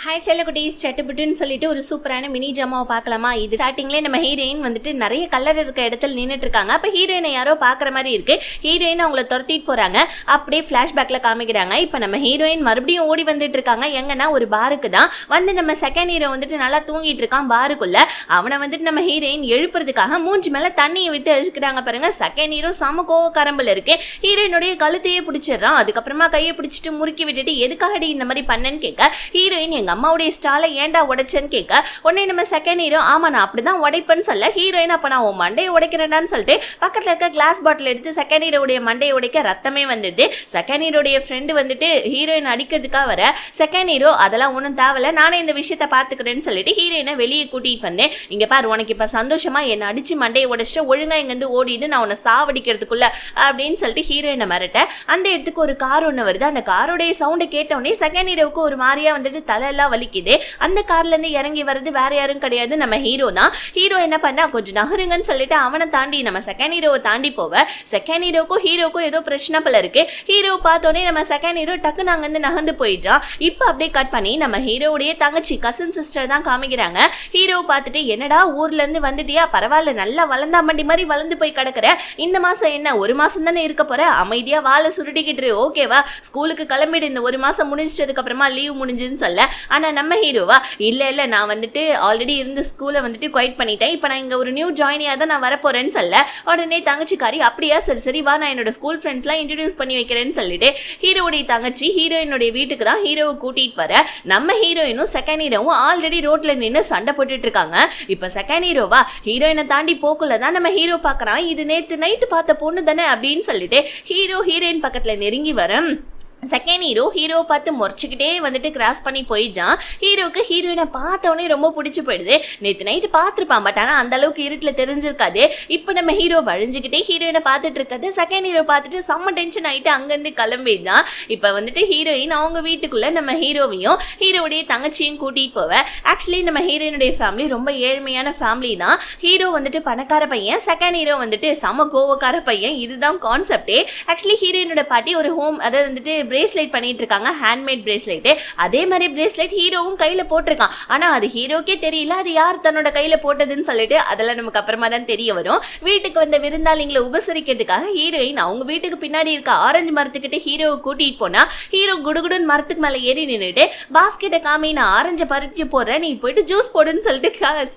Hi செல்லகுட்டீஸ், சட்டுப்புட்டுன்னு சொல்லிட்டு ஒரு சூப்பரான மினி ஜாமாவை பார்க்கலாமா? இது ஸ்டார்டிங்லேயே நம்ம ஹீரோயின் வந்துட்டு நிறைய கலர் இருக்க இடத்துல நின்றுட்டு இருக்காங்க. அப்போ ஹீரோயினை யாரோ பார்க்குற மாதிரி இருக்கு. ஹீரோயின் அவங்கள துரத்திட்டு போறாங்க. அப்படியே ஃப்ளாஷ்பேக்கில் காமிக்கிறாங்க. இப்போ நம்ம ஹீரோயின் மறுபடியும் ஓடி வந்துட்டு இருக்காங்க. எங்கன்னா ஒரு பாருக்கு தான் வந்து நம்ம செகண்ட் ஹீரோ வந்துட்டு நல்லா தூங்கிட்டு இருக்கான் பாருக்குள்ள. அவனை வந்துட்டு நம்ம ஹீரோயின் எழுப்புறதுக்காக மூஞ்சி மேலே தண்ணியை விட்டு அழிக்கிறாங்க பாருங்க. செகண்ட் ஹீரோ சம கோவக்காரம்பில் இருக்கு. ஹீரோயினுடைய கழுத்தையே பிடிச்சிடறான். அதுக்கப்புறமா கையை பிடிச்சிட்டு முறுக்கி விட்டுட்டு எதுக்காகடி இந்த மாதிரி பண்ணேன்னு கேட்க ஹீரோயின் எங்க அம்மாவுடைய ஸ்டாலை ஏன்டா உடைச்சேன்னு கேட்க உடனே நம்ம செகண்ட் ஹீரோ ஆமா நான் அப்படிதான் உடைப்பேன்னு சொல்ல ஹீரோயின் அப்ப நான் உன் மண்டையை உடைக்கிறேன்டான்னு சொல்லிட்டு பக்கத்துல இருக்க கிளாஸ் பாட்டில் எடுத்து செகண்ட் ஹீரோடைய மண்டையை உடைக்க ரத்தமே வந்துடுது. செகண்ட் ஹீரோடைய ஃப்ரெண்டு வந்துட்டு ஹீரோயின் அடிக்கிறதுக்காக வர செகண்ட் ஹீரோ அதெல்லாம் ஒன்றும் தேவையில்ல, நானே இந்த விஷயத்த பாத்துக்கிறேன்னு சொல்லிட்டு ஹீரோயினை வெளியே கூட்டிட்டு வந்தேன். இங்க பாரு, உனக்கு இப்ப சந்தோஷமா என்ன அடிச்சு மண்டையை உடைச்சு ஒழுங்கா இங்க இருந்து ஓடிடு, நான் உன்னை சாவடிக்கிறதுக்குள்ள அப்படின்னு சொல்லிட்டு ஹீரோயினை மிரட்ட அந்த இடத்துக்கு ஒரு கார் ஒண்ணு வருது. அந்த காரோடைய சவுண்டை கேட்டவுடனே செகண்ட் ஹீரோவுக்கு ஒரு மாதிரியா வந்துட்டு தலையெல்லாம் வலிக்குது. அந்த கார்ல இருந்து இறங்கி வர்றது வேற யாரும் கிடையாது, நம்ம ஹீரோ தான். ஹீரோ என்ன பண்ணா கொஞ்சம் நகருங்கன்னு சொல்லிட்டு அவனை தாண்டி நம்ம செகண்ட் ஹீரோவை தாண்டி போவ செகண்ட் ஹீரோக்கும் ஹீரோக்கும் ஏதோ பிரச்சனை போல இருக்கு. ஹீரோ பார்த்தோன்னே நம்ம செகண்ட் ஹீரோ டக்குன்னு அங்க இருந்து நகர்ந்து போயிட்டான். இப்ப அப்படியே கட் பண்ணி நம்ம ஹீரோவுடைய தங்கச்சி கசின் சிஸ்டர் தான் காமிக்கிறாங்க. ஹீரோ பார்த்துட்டு என்னடா ஊர்ல இருந்து வந்துட்டியா, பரவாயில்ல நல்லா வளர்ந்தா மண்டி மாதிரி வளர்ந்து போய் கிடக்குற, இந்த மாசம் என்ன ஒரு மாசம் தானே இருக்க போற, அமைதியா வாழை சுருட்டிக்கிட்டு ஓகேவா, ஸ்கூலுக்கு கிளம்பிடு, இந்த ஒரு மாசம் முடிஞ்சதுக்கு அப்புறமா லீவ் முடிஞ்சுன்னு சொல்ல. ஆனா நம்ம ஹீரோவா இல்ல நான் வந்துட்டு ஆல்ரெடி இருந்த ஸ்கூலை வந்துட்டு குவைட் பண்ணிட்டேன், இப்போ நான் இங்க ஒரு நியூ ஜாயினியா தான் நான் வரப்போறேன்னு சொல்ல உடனே தங்கச்சிக்காரி அப்படியா சரி சரி வா நான் என்னோட ஸ்கூல் ஃப்ரெண்ட்ஸ்லாம் இன்ட்ரடியூஸ் பண்ணி வைக்கிறேன்னு சொல்லிட்டு ஹீரோடைய தங்கச்சி ஹீரோயினுடைய வீட்டுக்கு தான் ஹீரோவை கூட்டிட்டு வர நம்ம ஹீரோயினும் செகண்ட் ஹீரோவும் ஆல்ரெடி ரோட்ல நின்று சண்டை போட்டுட்டு இருக்காங்க. இப்ப செகண்ட் ஹீரோவா ஹீரோயினை தாண்டி போக்குள்ள தான் நம்ம ஹீரோ பாக்குறான். இது நேத்து நைட்டு பார்த்த பொண்ணு தானே அப்படின்னு சொல்லிட்டு ஹீரோ ஹீரோயின் பக்கத்துல நெருங்கி வர செகண்ட் ஹீரோ பார்த்து முறைச்சிக்கிட்டே வந்துட்டு கிராஸ் பண்ணி போயிட்டான். ஹீரோக்கு ஹீரோயினை பார்த்தவொடனே ரொம்ப பிடிச்சி போயிடுது. நேற்று நைட்டு பார்த்துருப்பான், பட் ஆனால் அந்த அளவுக்கு இருட்டில் தெரிஞ்சிருக்காது. இப்போ நம்ம ஹீரோ வழிஞ்சுக்கிட்டே ஹீரோயினை பார்த்துட்டு இருக்காது. செகண்ட் ஹீரோ பார்த்துட்டு செம்ம டென்ஷன் ஆகிட்டு அங்கேருந்து கிளம்பிடுதான். இப்போ வந்துட்டு ஹீரோயின் அவங்க வீட்டுக்குள்ள நம்ம ஹீரோவையும் ஹீரோடைய தங்கச்சியும் கூட்டிகிட்டு போவ. ஆக்சுவலி நம்ம ஹீரோயினுடைய ஃபேமிலி ரொம்ப ஏழ்மையான ஃபேமிலி தான். ஹீரோ வந்துட்டு பணக்கார பையன், செகண்ட் ஹீரோ வந்துட்டு செம கோவக்கார பையன். இதுதான் கான்செப்டே. ஆக்சுவலி ஹீரோயினோட பாட்டி ஒரு ஹோம் அதாவது வந்துட்டு பிரேஸ்லெட் பண்ணிட்டு இருக்காங்க, ஹேண்ட்மேட் பிரேஸ்லெட். அதே மாதிரி பிரேஸ்லெட் ஹீரோவும் கையில போட்டிருக்கான். ஆனா அது ஹீரோக்கே தெரியல அது யார் தன்னோட கையில போட்டதுன்னு சொல்லிட்டு அதெல்லாம் நமக்கு அப்புறமா தான் தெரிய வரும். வீட்டுக்கு வந்த விருந்தாளிங்களை உபசரிக்கிறதுக்காக ஹீரோயின் அவங்க வீட்டுக்கு பின்னாடி இருக்க ஆரஞ்சு மரத்துக்கிட்ட ஹீரோவை கூட்டிட்டு போனா ஹீரோ குடுகுடுன்னு மரத்துக்கு மேல ஏறி நின்றுட்டு பாஸ்கெட்டை காமி நான் ஆரஞ்சை பறிச்சு போடுறேன், நீ போயிட்டு ஜூஸ் போடுன்னு சொல்லிட்டு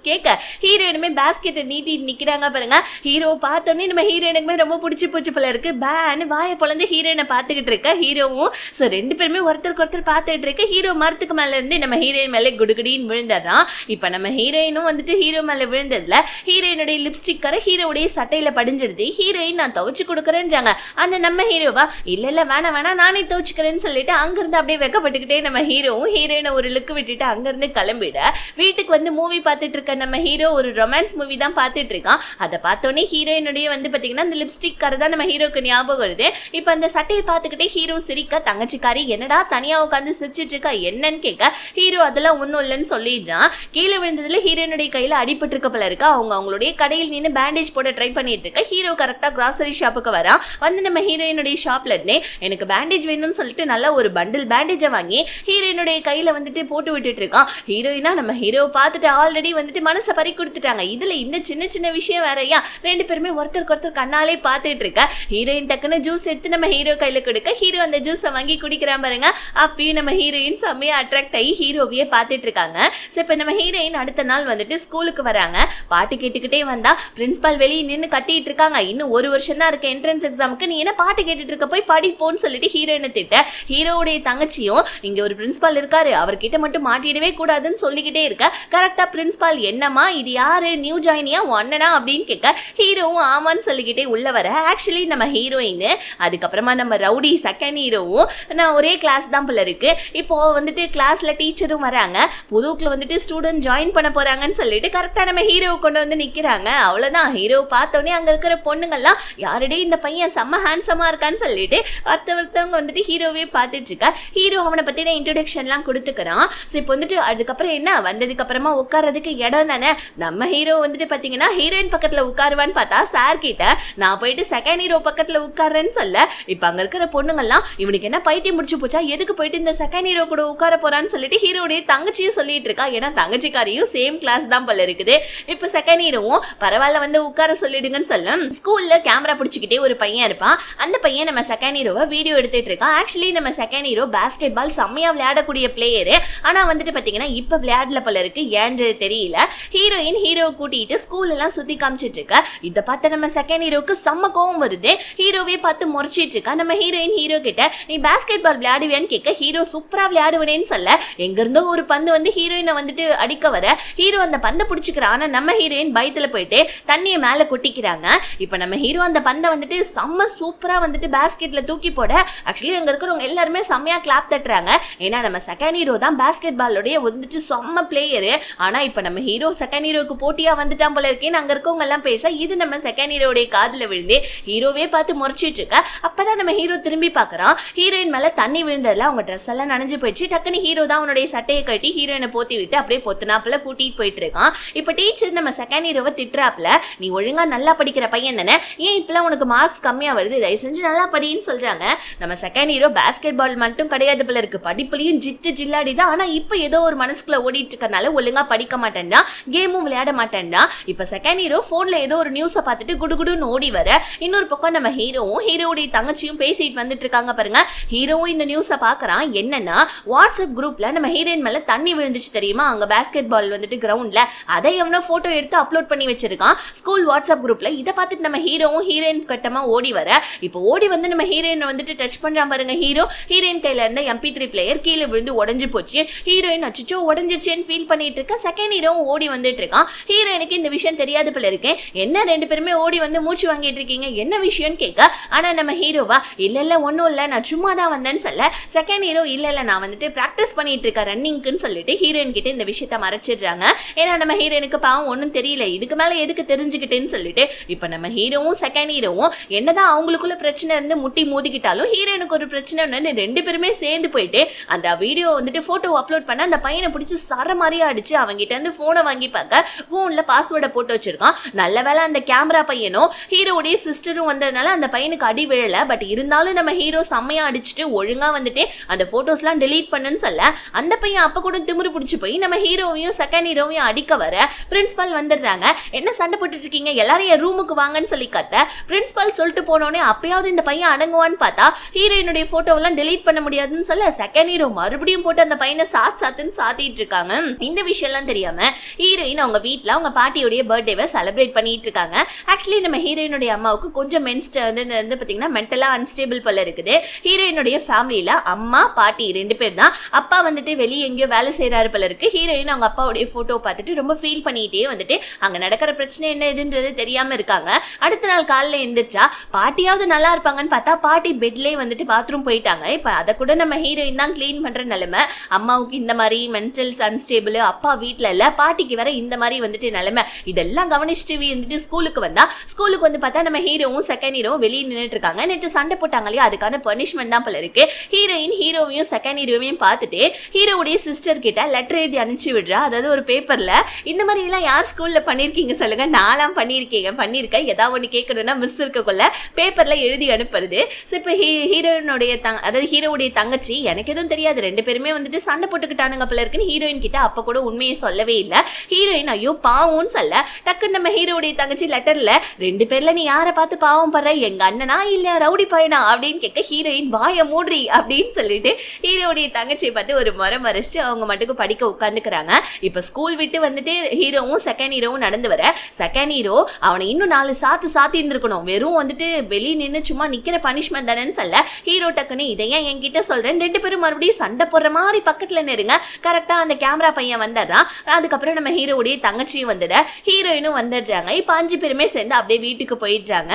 கேட்க ஹீரோயினுமே பாஸ்கெட்டை நீட்டிட்டு நிக்கிறாங்க பாருங்க. ஹீரோ பார்த்தோன்னே நம்ம ஹீரோயினுக்குமே ரொம்ப பிடிச்சி போச்சு போல இருக்கு. பேன்னு வாயை பொழந்து ஹீரோயினை பார்த்துக்கிட்டு இருக்க ஹீரோவும் சோ ரெண்டு பேருமே ஒருத்தருக்கு ஒருத்தர் பார்த்துட்டு இருக்கு. ஹீரோ மரத்துக்கு மேல இருந்து நம்ம ஹீரோயின் மேலே குடுகுடின்னு விழுந்துடுறான். இப்ப நம்ம ஹீரோயினும் வந்துட்டு ஹீரோ மேல விழுந்ததுல ஹீரோயினுடைய லிப்ஸ்டிக் கரை ஹீரோடைய சட்டையில படிஞ்சிடுது. ஹீரோயின் நான் துவைச்சு கொடுக்குறேன்றாங்க. ஆனா நம்ம ஹீரோவா இல்ல வேணாம் நானே துவைச்சுக்கிறேன்னு சொல்லிட்டு அங்கிருந்து அப்படியே வெக்கப்பட்டுக்கிட்டே நம்ம ஹீரோவும் ஹீரோயினை ஒரு லுக்கு விட்டுட்டு அங்கிருந்து கிளம்பிட வீட்டுக்கு வந்து மூவி பார்த்துட்டு இருக்க நம்ம ஹீரோ ஒரு ரொமான்ஸ் மூவி தான் பார்த்துட்டு இருக்கான். அதை பார்த்தோன்னே ஹீரோயினுடைய வந்து பாத்தீங்கன்னா அந்த லிப்ஸ்டிக் கரை தான் நம்ம ஹீரோக்கு ஞாபகம் வருது. இப்ப அந்த சட்டையை பார்த்துக்கிட்டே ஹீரோ சிரிக்க தங்கச்சிக்காரி என்னடா தனியா உட்காந்து சிரிச்சிட்டு இருக்கா என்னன்னு கேட்க ஹீரோ அதெல்லாம் ஒன்னும் இல்லைன்னு சொல்லிடுறான். கீழே விழுந்ததுல ஹீரோயினுடைய கையில அடிபட்டு இருக்க போல இருக்கா. அவங்களுடைய கடையில் நின்று பேண்டேஜ் போட ட்ரை பண்ணிட்டு இருக்க ஹீரோ கரெக்டா கிராசரி ஷாப்புக்கு வரா. வந்து நம்ம ஹீரோயினுடைய ஷாப்ல இருந்தே எனக்கு பேண்டேஜ் வேணும்னு சொல்லிட்டு நல்ல ஒரு பண்டில் பேண்டேஜை வாங்கி ஹீரோயினுடைய கையில வந்துட்டு போட்டு விட்டுட்டு இருக்கான். ஹீரோயினா நம்ம ஹீரோவை பார்த்துட்டு ஆல்ரெடி வந்துட்டு மனசை பறி கொடுத்துட்டாங்க. இதுல இந்த சின்ன சின்ன விஷயம் வேறையா ரெண்டு பேருமே ஒருத்தருக்கு ஒருத்தர் கண்ணாலே பார்த்துட்டு இருக்க. ஹீரோயின் டக்குன்னு ஜூஸ் எடுத்து நம்ம ஹீரோ கையில கொடுக்க ஹீரோ அந்த ஜூஸ் வாங்கி குடிக்கிறான் பாருங்க. அப்பயும் நம்ம ஹீரோயின் செம்மையா அட்ராக்ட் ஆகி ஹீரோவையே பார்த்துட்டு இருக்காங்க. சோ இப்ப நம்ம ஹீரோயின் அடுத்த நாள் வந்துட்டு ஸ்கூலுக்கு வராங்க. பாட்டு கேட்டுக்கிட்டே வந்தா பிரின்சிபால் வெளியே நின்று கத்திட்டு இருக்காங்க. இன்னும் ஒரு வருஷம் தான் இருக்கு என்ட்ரன்ஸ் எக்ஸாமுக்கு, நீ என்ன பாட்டு கேட்டுட்டு இருக்க, போய் படிப்போன்னு சொல்லிட்டு ஹீரோயினை திட்ட ஹீரோவுடைய தங்கச்சியும் இங்க ஒரு பிரின்சிபால் இருக்காரு அவர்கிட்ட மட்டும் மாட்டிடவே கூடாதுன்னு சொல்லிக்கிட்டே இருக்க. கரெக்டா பிரின்சிபால் என்னமா இது யாரு நியூ ஜாயினியா ஒன்னனா அப்படின்னு கேட்க ஹீரோவும் ஆமான்னு சொல்லிக்கிட்டே உள்ள வர. ஆக்சுவலி நம்ம ஹீரோயின் அதுக்கப்புறமா நம்ம ரவுடி செகண்ட் ஹீரோவும் நான் ஒரே கிளாஸ் தான் போல இருக்கு. இப்போ வந்துட்டு கிளாஸ்ல டீச்சரும் வராங்க. புதுக்குள்ள வந்துட்டு ஸ்டூடெண்ட் ஜாயின் பண்ண போறாங்கன்னு சொல்லிட்டு கரெக்டா நம்ம ஹீரோவை கொண்டு வந்து நிக்கிறாங்க. அவ்வளவுதான். ஹீரோ பார்த்தோன்னே அங்க இருக்கிற பொண்ணுங்கள்லாம் யாருடே இந்த பையன் செம்ம ஹேண்ட்ஸமா இருக்கான்னு சொல்லிட்டு ஒருத்தவங்க வந்துட்டு ஹீரோவே பார்த்துட்டு இருக்க. ஹீரோ அவனை பத்தின இன்ட்ரோடக்ஷன்லாம் கொடுத்துக்கிறான். ஸோ இப்போ வந்துட்டு அதுக்கப்புறம் என்ன வந்ததுக்கு அப்புறமா உட்கார்றதுக்கு இடம் தானே. நம்ம ஹீரோ வந்துட்டு பாத்தீங்கன்னா ஹீரோயின் பக்கத்துல உட்காருவான்னு பார்த்தா சார் கிட்ட நான் போயிட்டு செகண்ட் ஹீரோ பக்கத்துல உட்கார்றேன்னு சொல்ல இப்ப அங்க இருக்கிற பொண்ணுங்கள்லாம் இவனுக்கு இவளுக்கு என்ன பைத்தியம் முடிச்சு போச்சா, எதுக்கு போயிட்டு இந்த செகண்ட் ஹீரோ கூட உட்கார போறான்னு சொல்லிட்டு ஹீரோடைய தங்கச்சியும் சொல்லிட்டு இருக்கா. ஏன்னா தங்கச்சிக்காரியும் சேம் கிளாஸ் தான் போல இருக்குது. இப்ப செகண்ட் ஹீரோவும் பரவாயில்ல வந்து உட்கார சொல்லிடுங்கன்னு சொல்ல ஸ்கூல்ல கேமரா பிடிச்சிக்கிட்டே ஒரு பையன் இருப்பான். அந்த பையன் நம்ம செகண்ட் ஹீரோவை வீடியோ எடுத்துட்டு இருக்கான். ஆக்சுவலி நம்ம செகண்ட் ஹீரோ பாஸ்கெட் பால் செம்மையா விளையாடக்கூடிய பிளேயரு. ஆனா வந்துட்டு பாத்தீங்கன்னா இப்ப விளையாடல போல இருக்கு, ஏன்னு தெரியல. ஹீரோயின் ஹீரோ கூட்டிட்டு ஸ்கூல் எல்லாம் சுத்தி காமிச்சிட்டு இருக்க. இத பார்த்த நம்ம செகண்ட் ஹீரோக்கு செம்ம கோவம் வருது. ஹீரோவே பார்த்து முறைச்சிட்டு இருக்கா. நம்ம ஹீரோயின் ஹீரோ கிட்ட நீ பாஸ்கெட் பால் விளையாடுவேன்னு கேட்க ஹீரோ சூப்பரா விளையாடுவேன்னு சொல்ல எங்க இருந்தோ ஒரு பந்து வந்து ஹீரோயினை வந்துட்டு அடிக்க வர ஹீரோ அந்த பந்தை பிடிச்சிக்கிறான். ஆனா நம்ம ஹீரோயின் பயத்துல போயிட்டு தண்ணியை மேல கொட்டிக்கிறாங்க. இப்ப நம்ம ஹீரோ அந்த பந்தை வந்துட்டு செம்ம சூப்பரா வந்துட்டு பாஸ்கெட்ல தூக்கி போட ஆக்சுவலி அங்க இருக்கிறவங்க எல்லாருமே செம்மையா கிளாப் தட்டுறாங்க. ஏன்னா நம்ம செகண்ட் ஹீரோ தான் பாஸ்கெட் பாலோடைய வந்துட்டு செம்ம பிளேயரு. ஆனா இப்ப நம்ம ஹீரோ செகண்ட் ஹீரோக்கு போட்டியா வந்துட்டான் போல இருக்கேன்னு அங்க இருக்கவங்க எல்லாம் பேச இது நம்ம செகண்ட் ஹீரோடைய காதுல விழுந்து ஹீரோவே பார்த்து முறைச்சிட்டு இருக்க. அப்பதான் நம்ம ஹீரோ திரும்பி பாக்குறான். ஹீரோயின் மேல தண்ணி விழுந்ததுல அவங்க ட்ரெஸ் எல்லாம் நனைஞ்சு போயிடுச்சு. டக்குனு ஹீரோ தான் அவனுடைய சட்டையை கட்டி ஹீரோயினை போத்தி விட்டு அப்படியே பொத்துனாப்புல கூட்டிட்டு போயிட்டு இருக்கான். இப்ப டீச்சர் நம்ம செகண்ட் ஹீரோவை திட்டுறாப்புல, நீ ஒழுங்கா நல்லா படிக்கிற பையன் தானே, ஏன் இப்பெல்லாம் உனக்கு மார்க்ஸ் கம்மியா வருது, தயவு செஞ்சு நல்லா படின்னு சொல்றாங்க. நம்ம செகண்ட் ஹீரோ பாஸ்கெட் பால் மட்டும் கிடையாது போல இருக்கு, படிப்புலயும் ஜித்து ஜில்லாடி தான். ஆனா இப்ப ஏதோ ஒரு மனசுக்குள்ள ஓடிட்டு இருக்கனால ஒழுங்கா படிக்க மாட்டேன்டா, கேமும் விளையாட மாட்டேன்டா. இப்ப செகண்ட் ஹீரோ போன்ல ஏதோ ஒரு நியூஸை பார்த்துட்டு குடுகுடுன்னு ஓடி வர இன்னொரு பக்கம் நம்ம ஹீரோவும் ஹீரோடைய தங்கச்சியும் பேசிட்டு வந்துட்டு இருக்காங்க பாருங்க. ஹீரோவும் இந்த நியூஸை பாக்குறான். என்னன்னா வாட்ஸ்அப் குரூப்ல நம்ம ஹீரோயின் மேல தண்ணி விழுந்துச்சு தெரியுமா, அங்க பாஸ்கெட் பால் வந்துட்டு கிரவுண்ட்ல, அதை எவனோ போட்டோ எடுத்து அப்லோட் பண்ணி வச்சிருக்கான் ஸ்கூல் வாட்ஸ்அப் குரூப்ல. இதை பார்த்துட்டு நம்ம ஹீரோவும் ஹீரோயின் கட்டமா ஓடி வர இப்போ ஓடி வந்து நம்ம ஹீரோயினை வந்துட்டு டச் பண்றான் பாருங்க ஹீரோ. ஹீரோயின் கையில இருந்த MP3 பிளேயர் கீழே விழுந்து உடஞ்சு போச்சு. ஹீரோயின் அச்சோ உடஞ்சிருச்சேன்னு ஃபீல் பண்ணிட்டு இருக்க. செகண்ட் ஹீரோவும் ஓடி வந்துட்டு இருக்கான். ஹீரோயினுக்கு இந்த விஷயம் தெரியாது போல இருக்கேன். என்ன ரெண்டு பேருமே ஓடி வந்து மூச்சு வாங்கிட்டு இருக்கீங்க, என்ன விஷயம்னு கேட்க, ஆனா நம்ம ஹீரோவா இல்ல ஒன்னும் இல்ல நான் சும்மா தான் வந்தேன்னு சொல்ல செகண்ட் ஹீரோ இல்ல நான் வந்துட்டு பிராக்டிஸ் பண்ணிட்டு இருக்கேன் ரன்னிங்க்குன்னு சொல்லிட்டு ஹீரோயின் கிட்ட இந்த விஷயத்த மறைச்சிடுறாங்க. ஏன்னா நம்ம ஹீரோயினுக்கு பாவம் ஒன்னும் தெரியல, இதுக்கு மேல எதுக்கு தெரிஞ்சுக்கிட்டேன்னு சொல்லிட்டு இப்ப நம்ம ஹீரோவும் செகண்ட் ஹீரோவும் என்னதான் அவங்களுக்குள்ள பிரச்சனை இருந்து முட்டி மோதிக்கிட்டாலும் ஹீரோயினுக்கு ஒரு பிரச்சனை ரெண்டு பேருமே சேர்ந்து போயிட்டு அந்த வீடியோ வந்துட்டு போட்டோ அப்லோட் பண்ண அந்த பையனை பிடிச்சி சர மாதிரியா அடிச்சு அவங்கிட்ட இருந்து போனை வாங்கி பார்க்க போன்ல பாஸ்வேர்டை போட்டு வச்சிருக்கான். நல்ல வேளை அந்த கேமரா பையனும் ஹீரோடைய சிஸ்டரும் வந்ததுனால அந்த பையனுக்கு அடி விழல. பட் இருந்தாலும் நம்ம ஹீரோ செம்மையா அடிச்சுட்டு ஒழுங்கா வந்துட்டு அந்த போட்டோஸ் எல்லாம் டெலீட் பண்ணுன்னு சொல்ல அந்த பையன் அப்ப கூட திமிரு பிடிச்சு போய் நம்ம ஹீரோவையும் செகண்ட் ஹீரோவையும் அடிக்க வர பிரின்சிபல் வந்துடுறாங்க. என்ன சண்டை போட்டுட்டு இருக்கீங்க, எல்லாரும் என் ரூமுக்கு வாங்கன்னு சொல்லி கத்த பிரின்சிபல் சொல்லிட்டு போனோடனே அப்பயாவது இந்த பையன் அடங்குவான்னு பார்த்தா ஹீரோயினுடைய போட்டோ எல்லாம் டெலீட் பண்ண முடியாதுன்னு சொல்ல செகண்ட் ஹீரோ மறுபடியும் போட்டு அந்த பையனை சாத்துன்னு சாத்திட்டு இருக்காங்க. இந்த விஷயம் எல்லாம் தெரியாம ஹீரோயின் அவங்க வீட்டுல அவங்க பாட்டியோடைய பர்த்டேவை செலிப்ரேட் பண்ணிட்டு இருக்காங்க. ஆக்சுவலி நம்ம ஹீரோயினுடைய அம்மாவுக்கு கொஞ்சம் பாத்தீங்கன்னா மென்டலா அன்ஸ்டேபிள் போல இருக்குது. ஹீரோயினுடைய ஃபேமிலியில அம்மா பாட்டி ரெண்டு பேர் தான். அப்பா வந்துட்டு வெளியே எங்கேயோ வேலை செய்யறாரு போல இருக்கு. ஹீரோயின் அவங்க அப்பாவுடைய போட்டோ பார்த்துட்டு ரொம்ப ஃபீல் பண்ணிட்டே வந்துட்டு அங்க நடக்கிற பிரச்சனை என்ன எதுன்றது தெரியாம இருக்காங்க. அடுத்த நாள் காலையில எந்திரிச்சா பாட்டியாவது நல்லா இருப்பாங்கன்னு பார்த்தா பாட்டி பெட்லயே வந்துட்டு பாத்ரூம் போயிட்டாங்க. இப்ப அதை கூட நம்ம ஹீரோயின் தான் கிளீன் பண்ற நிலைமை. அம்மாவுக்கு இந்த மாதிரி மென்டல் அன்ஸ்டேபிள், அப்பா வீட்டுல இல்ல, பாட்டிக்கு வர இந்த மாதிரி வந்துட்டு நிலைமை. இதெல்லாம் கவனிச்சுட்டு வந்துட்டு ஸ்கூலுக்கு வந்து பார்த்தா நம்ம ஹீரோவும் செகண்ட் ஹீரோவும் வெளியே நின்றுட்டு இருக்காங்க. நேற்று சண்டை போட்டாங்க இல்லையா, அதுக்கான பனிஷ்மெண்ட் தான் போல இருக்கு. ஹீரோயின் ஹீரோவையும் செகண்ட் ஹீரோவையும் பார்த்துட்டு ஹீரோவுடைய சிஸ்டர் கிட்ட லெட்டர் எழுதி அனுப்பிச்சு விடுறா. அதாவது ஒரு பேப்பர்ல இந்த மாதிரி எல்லாம் யார் ஸ்கூல்ல பண்ணிருக்கீங்க சொல்லுங்க, நான்லாம் பண்ணிருக்கேன் ஏதாவது ஒண்ணு கேட்கணும்னா மிஸ் இருக்கக்குள்ள பேப்பர்ல எழுதி அனுப்புறது. இப்ப ஹீரோயினுடைய அதாவது ஹீரோவுடைய தங்கச்சி எனக்கு எதுவும் தெரியாது, ரெண்டு பேருமே வந்துட்டு சண்டை போட்டுக்கிட்டானுங்க போல இருக்குன்னு ஹீரோயின் கிட்ட அப்ப கூட உண்மையை சொல்லவே இல்லை. ஹீரோயின் ஐயோ பாவம்னு சொல்ல டக்குன்னு நம்ம ஹீரோவுடைய தங்கச்சி லெட்டர்ல ரெண்டு பேர்ல நீ யாரை பார்த்து பாவம் படுற, எங்க அண்ணனா இல்ல ரவுடி பையனா அப்படின்னு கேட்க ஹீரோயின் வாய மூட்ரி அப்படின்னு சொல்லிட்டு ஹீரோவுடைய தங்கச்சியை பார்த்து ஒரு மறைச்சிட்டு அவங்க மட்டுக்கு படிக்க உட்காந்துக்கிறாங்க. இப்ப ஸ்கூல் விட்டு வந்துட்டு ஹீரோவும் செகண்ட் ஹீரோவும் நடந்து வர செகண்ட் ஹீரோ அவனை இன்னும் 4 சாத்தி இருந்திருக்கணும், வெறும் வந்துட்டு வெளியே நின்று சும்மா நிக்கிற பனிஷ்மெண்ட் தானேன்னு சொல்ல ஹீரோ டக்குன்னு இதையா என்கிட்ட சொல்றேன், ரெண்டு பேரும் மறுபடியும் சண்டை போடுற மாதிரி பக்கத்துல நெருங்க. கரெக்டா அந்த கேமரா பையன் வந்துடுறான். அதுக்கப்புறம் நம்ம ஹீரோவுடைய தங்கச்சியும் வந்துட ஹீரோயினும் வந்துடுறாங்க. இப்ப 5 பேருமே சேர்ந்து அப்படியே வீட்டுக்கு போயிடுறாங்க.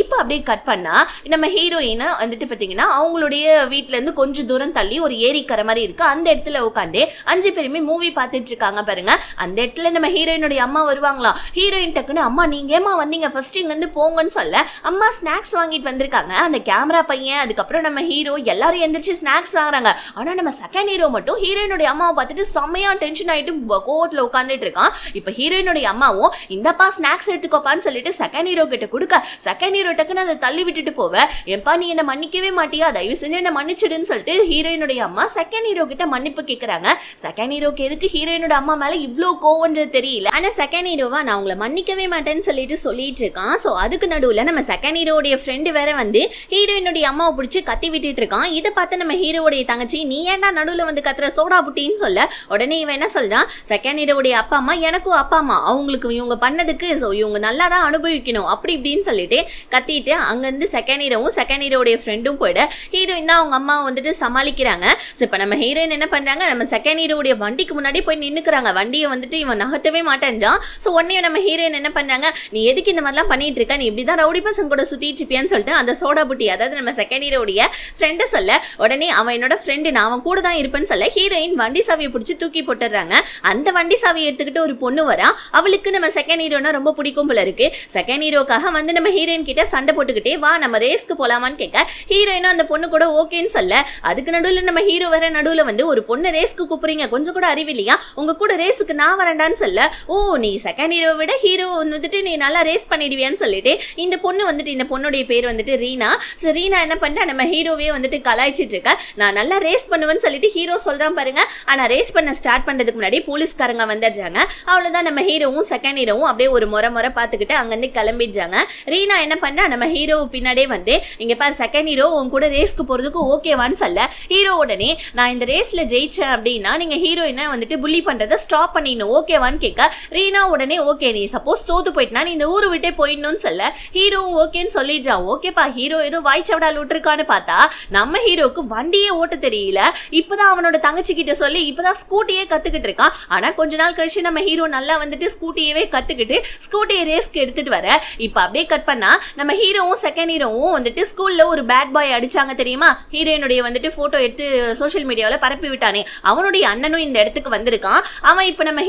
இப்ப அப்படியே கட் பண்ணா நம்ம ஹீரோயினை வந்துட்டு பாத்தீங்கன்னா அவங்களுடைய வீட்டுல இருந்து கொஞ்சம் தூரம் தள்ளி ஒரு ஏரிக்கரை மாதிரி இருக்கு. அந்த இடத்துல உட்காந்து 5 பேருமே மூவி பார்த்துட்டு இருக்காங்க பாருங்க. அந்த இடத்துல நம்ம ஹீரோயினுடைய அம்மா வருவாங்களாம். ஹீரோயின் டக்குன்னு அம்மா நீங்க ஏமா வந்தீங்க, ஃபர்ஸ்ட் இங்க இருந்து போங்கன்னு சொல்ல அம்மா ஸ்நாக்ஸ் வாங்கிட்டு வந்திருக்காங்க. அந்த கேமரா பையன் அதுக்கப்புறம் நம்ம ஹீரோ எல்லாரும் எந்திரிச்சு ஸ்நாக்ஸ் வாங்குறாங்க. ஆனா நம்ம செகண்ட் ஹீரோ மட்டும் ஹீரோயினுடைய அம்மாவை பார்த்துட்டு செம்மையா டென்ஷன் ஆயிட்டு கோவத்துல உட்காந்துட்டு இருக்கான். இப்ப ஹீரோயினுடைய அம்மாவும் இந்தப்பா ஸ்நாக்ஸ் எடுத்துக்கோப்பான்னு சொல்லிட்டு செகண்ட் ஹீரோ கிட்ட கொடுக்க செகண்ட் ஹீரோ டக்குன்னு அதை தள்ளி விட்டுட்டு போவ, எப்பா நீ என்ன மன்னிக்கவே மாட்டியா வித்யா தயவு செஞ்சு என்ன மன்னிச்சிடுன்னு சொல்லிட்டு ஹீரோயினுடைய அம்மா செகண்ட் ஹீரோ கிட்ட மன்னிப்பு கேக்குறாங்க. செகண்ட் ஹீரோக்கு எதுக்கு ஹீரோயினோட அம்மா மேல இவ்ளோ கோவம்ன்றது தெரியல. ஆனா செகண்ட் ஹீரோவா நான் உங்களை மன்னிக்கவே மாட்டேன்னு சொல்லிட்டு இருக்கான். சோ அதுக்கு நடுவுல நம்ம செகண்ட் ஹீரோடைய ஃப்ரெண்டு வேற வந்து ஹீரோயினுடைய அம்மாவை பிடிச்சி கத்தி விட்டுட்டு இருக்கான். இதை பார்த்து நம்ம ஹீரோடைய தங்கச்சி நீ ஏன்டா நடுவுல வந்து கத்துற சோடா புட்டின்னு சொல்ல உடனே இவன் என்ன சொல்றான், செகண்ட் ஹீரோடைய அப்பா அம்மா எனக்கும் அப்பா அம்மா அவங்களுக்கு இவங்க பண்ணதுக்கு இவங்க நல்லா தான் அனுபவிக்கணும் அப்படி இப்படின்னு சொல்லிட்டு கத்திட்டு அங்கிருந்து செகண்ட் ஹீரோடைய ஃப்ரெண்டும் போயிட ஹீரோயின் தான் அவங்க அம்மா வந்துட்டு சமாளிக்கிறாங்க. இப்ப நம்ம ஹீரோயின் என்ன பண்றாங்க, நம்ம செகண்ட் ஹீரோடைய வண்டிக்கு முன்னாடி போய் நின்னுக்கிறாங்க. வண்டியை வந்துட்டு இவன் நகர்த்தவே மாட்டேன்றான். சோ உடனே நம்ம ஹீரோயின் என்ன பண்றாங்க, நீ எதுக்கு இந்த மாதிரிலாம் பண்ணிட்டு இருக்க, நீ இப்படிதான் ரவுடி பசங்க கூட சுத்திட்டு இருப்பியான்னு சொல்லிட்டு அந்த சோடா புட்டி அதாவது நம்ம செகண்ட் ஹீரோடைய ஃப்ரெண்ட சொல்ல உடனே அவன் என்னோட ஃப்ரெண்டு நான் அவன் கூட தான் இருப்பேன்னு சொல்ல ஹீரோயின் வண்டி சாவியை பிடிச்சி தூக்கி போட்டுறாங்க. அந்த வண்டி சாவியை எடுத்துக்கிட்டு ஒரு பொண்ணு வரா. அவளுக்கு நம்ம செகண்ட் ஹீரோனா ரொம்ப பிடிக்கும் போல இருக்கு. செகண்ட் ஹீரோக்காக வந்து நம்ம ஹீரோயின் கிட்ட சண்டை போட்டுக்கிட்டே வா நம்ம ரேஸ்க்கு போலாமான்னு கேட்க ஹீரோயினும் அந்த பொண்ணு கூட ஓகேன்னு சொல்ல அதுக்கு நடுவில் நம்ம ஹீரோ வர நடுவில் வந்து ஒரு பொண்ணு ரேஸ்க்கு கூப்பிடுறீங்க கொஞ்சம் கூட அறிவில்லையா, உங்க கூட ரேஸுக்கு நான் வரேன்டான்னு சொல்ல ஓ நீ செகண்ட் ஹீரோ விட ஹீரோ வந்துட்டு நீ நல்லா ரேஸ் பண்ணிடுவியான்னு சொல்லிட்டு இந்த பொண்ணு வந்துட்டு இந்த பொண்ணுடைய பேர் வந்துட்டு ரீனா. ரீனா என்ன பண்ணா நம்ம ஹீரோவே வந்துட்டு கலாய்ச்சிட்டு இருக்க நான் நல்லா ரேஸ் பண்ணுவேன்னு சொல்லிட்டு ஹீரோ சொல்றான் பாருங்க. ஆனா ரேஸ் பண்ண ஸ்டார்ட் பண்றதுக்கு முன்னாடி போலீஸ்காரங்க வந்துடுறாங்க. அவ்வளவுதான் நம்ம ஹீரோவும் செகண்ட் ஹீரோவும் அப்படியே ஒரு முறை பார்த்துக்கிட்டு அங்கிருந்து கிளம்பிடுறாங்க. ரீனா என்ன பண்ணா நம்ம ஹீரோ பின்னாடியே வந்து இங்க பாரு செகண்ட் ஹீரோ உன் கூட ரேஸ்க்கு போறதுக்கு ஓகேவான்னு சொல்ல ஹீரோ உடனே நான் இந்த ரேஸ்ல ஜெயிச்சேன் அப்படின்னா நீங்க ஹீரோயினை வந்துட்டு புள்ளி பண்றதை ஸ்டாப் பண்ணிடணும் ஓகேவான்னு கேட்க ரீனா உடனே ஓகே நீ சப்போஸ் தோத்து போயிட்டுனா நீ இந்த ஊரை விட்டே போயிடணும்னு சொல்ல ஹீரோ ஓகேன்னு சொல்லிடுறான். ஓகேப்பா ஹீரோ ஏதோ வாய்ச்சவடால் விட்டுருக்கான்னு பார்த்தா நம்ம ஹீரோக்கு வண்டியே ஓட்ட தெரியல. இப்பதான் அவனோட தங்கச்சி கிட்ட சொல்லி இப்பதான் ஸ்கூட்டியே கத்துக்கிட்டு இருக்கான். ஆனா கொஞ்ச நாள் கழிச்சு நம்ம ஹீரோ நல்லா வந்துட்டு ஸ்கூட்டியவே கத்துக்கிட்டு ஸ்கூட்டியை ரேஸ்க்கு எடுத்துட்டு வர இப்ப அப்படியே கட் பண்ணா நம்ம ஹீரோவும் செகண்ட் ஹீரோவும் வந்துட்டு ஸ்கூல்ல ஒரு பேட் பாய் அடிச்சாங்க தெரியுமா, ஹீரோயினுடைய வந்துட்டு போட்டோ எடுத்து சோசியல் மீடியாவில் பரப்பி விட்டானே அவனுடைய அண்ணனும் இந்த இடத்துக்கு வந்திருக்கான். அவன் இப்ப நம்ம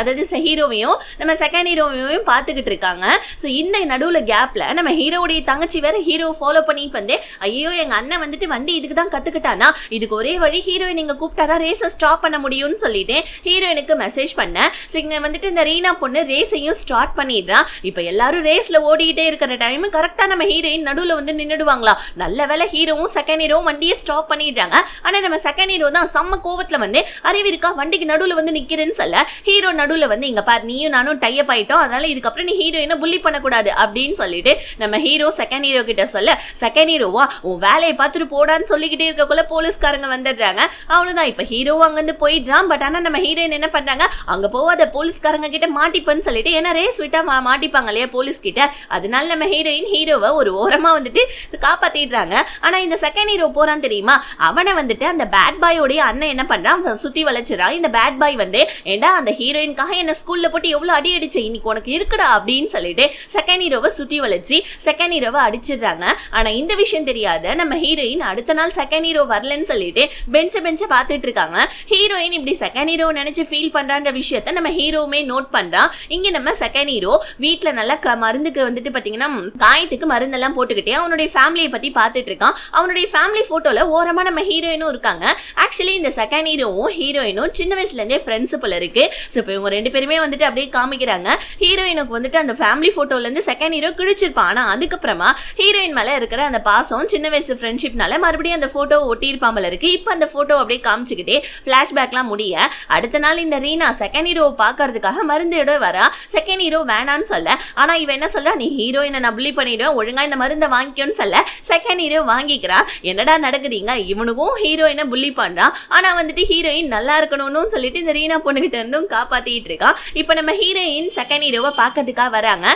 அதாவது ஹீரோவையும் நம்ம செகண்ட் ஹீரோவையும் பார்த்துக்கிட்டு இருக்காங்க. ஸோ இந்த நடுவுல கேப்ல நம்ம ஹீரோடைய தங்கச்சி வேற ஹீரோ ஃபாலோ பண்ணிட்டு வந்து ஐயோ எங்க அண்ணன் வந்துட்டு வண்டி இதுக்கு தான் கத்துக்கிட்டானா இதுக்கு ஒரே வழி ஹீரோயின் நீங்க கூப்பிட்டாதான் ரேஸை ஸ்டாப் பண்ண முடியும்னு சொல்லிட்டு ஹீரோயினுக்கு மெசேஜ் பண்ண இங்க வந்துட்டு இந்த ரீனா பொண்ணு ரேஸையும் ஸ்டார்ட் பண்ணிடுறான். இப்ப எல்லாரும் ரேஸ்ல ஓடிக்கிட்டே இருக்கிற டைம் கரெக்டா நம்ம ஹீரோயின் நடுவுல வந்து நின்னுடுவாங்களா. நல்ல வேலை ஹீரோவும் செகண்ட் ஹீரோவும் வண்டியை ஸ்டாப் பண்ணிடுறாங்க. ஆனா நம்ம செகண்ட் ஹீரோ தான் செம்ம கோவத்துல வந்து அறிவிருக்கா வண்டிக்கு நடுவுல வந்து நிக்கிறேன்னு சொல்ல ஹீரோ நடுவுல வந்து இங்க பாரு நீயும் நானும் டைப் ஆயிட்டோம் அதனால இதுக்கப்புறம் நீ ஹீரோயினை புள்ளி பண்ணக்கூடாது அப்படின்னு சொல்லிட்டு நம்ம ஹீரோ செகண்ட் ஹீரோ கிட்ட சொல்ல செகண்ட் ஹீரோவா உன் வேலையை பார்த்துட்டு போடான்னு சொல்லிக்கிட்டே இருக்கக்குள்ள போலீஸ்காரங்க வந்துடுறாங்க. அவ்வளவுதான் இப்ப ஹீரோவும் அங்கிருந்து போயிடுறான். பட் ஆனா நம்ம ஹீரோயின் என்ன பண்றாங்க அங்க போவாத போலீஸ்காரங்க கிட்ட மாட்டிப்பன்னு சொல்லிட்டு ஏன்னா ரேஸ் விட்டா மாட்டிப்பாங்க இல்லையா போலீஸ் கிட்ட, அதனால நம்ம ஹீரோயின் ஹீரோவை ஒரு ஓரமா வந்துட்டு காப்பாத்திடுறாங்க. ஆனா இந்த செகண்ட் ஹீரோ போறான் தெரியுமா அவனை வந்துட்டு அந்த பேட் பாயோடைய அண்ணன் என்ன பண்றான் சுத்தி வளைச்சிடான். இந்த பேட் பாய் வந்து ஏண்டா அந்த ஹீரோயின்காக என்ன ஸ்கூல்ல போட்டு எவ்வளவு அடி அடிச்ச இன்னைக்கு உனக்கு இருக்குடா அப்படின்னு சொல்லிட்டு செகண்ட் ஹீரோவை சுத்தி வளைச்சு செகண்ட் ஹீரோவை அடிச்சிடுறாங்க. ஆனா இந்த விஷயம் தெரியாத நம்ம ஹீரோயின் அடுத்த நாள் செகண்ட் ஹீரோ வரலன்னு சொல்லிட்டு பெஞ்ச பார்த்துட்டு இருக்காங்க. ஹீரோயின் இப்படி செகண்ட் ஹீரோ நினைச்சு ஃபீல் பண்றான்ற விஷயத்த நம்ம ஹீரோவுமே நோட் பண்றான். இங்க நம்ம செகண்ட் ஹீரோ வீட்டுல நல்லா மருந்துக்கு வந்துட்டு பாத்தீங்கன்னா காயத்துக்கு மருந்தெல்லாம் போட்டுக்கிட்டே அவனுடைய ஃபேமிலியை பத்தி பார்த்துட்டு இருக்கான். அவனுடைய ஃபேமிலி போட்டோல ஓரமா நம்ம ஹீரோயினும் இருக்காங்க. ஆக்சுவலி இந்த செகண்ட் ஹீரோவும் ஹீரோயினும் சின்ன வயசுல இருந்தே ஃப்ரெண்ட்ஸ் போல இருக்கு. ஸோ இப்போ இவங்க ரெண்டு பேருமே வந்துட்டு அப்படியே காமிக்கிறாங்க. ஹீரோயினுக்கு வந்துட்டு அந்த ஃபேமிலி போட்டோல இருந்து செகண்ட் ஹீரோ கிழிச்சிருப்பான். ஆனா அதுக்கப்புறமா ஹீரோயின் மேல இருக்கிற அந்த பாசம் சின்ன வயசு ஃப்ரெண்ட்ஷிப்னால மறுபடியும் அந்த போட்டோ ஒட்டியிருப்பான் போல இருக்கு. இப்போ அந்த போட்டோ அப்படியே காமிச்சுக்கிட்டே பிளாஷ்பேக்லாம் முடிய அடுத்த நாள் இந்த ரீனா செகண்ட் ஹீரோவை பாக்குறதுக்காக மருந்தோட வரா. செகண்ட் ஹீரோ வேணான்னு சொல்ல ஆனா இவன் என்ன சொல்ல நீ ஹீரோயினை நான் புள்ளி பண்ணிடுவேன் ஒழுங்கா இந்த மருந்தை வாங்கிக்கோன்னு சொல்ல செகண்ட் ஹீரோ வாங்கிக்கிறா. என்னடா நடக்குதுங்க இவனுக்கும் ஹீரோயினை புள்ளி பண்றான். ஆனா வந்துட்டு ஹீரோயின் நல்லா இருக்கணும்னு சொல்லிட்டு இந்த ரீனா பொண்ணுகிட்ட இருந்தும் காப்பாத்திட்டு இருக்கான். இப்ப நம்ம ஹீரோயின் செகண்ட் ஹீரோவை பாக்கிறதுக்காக வராங்க.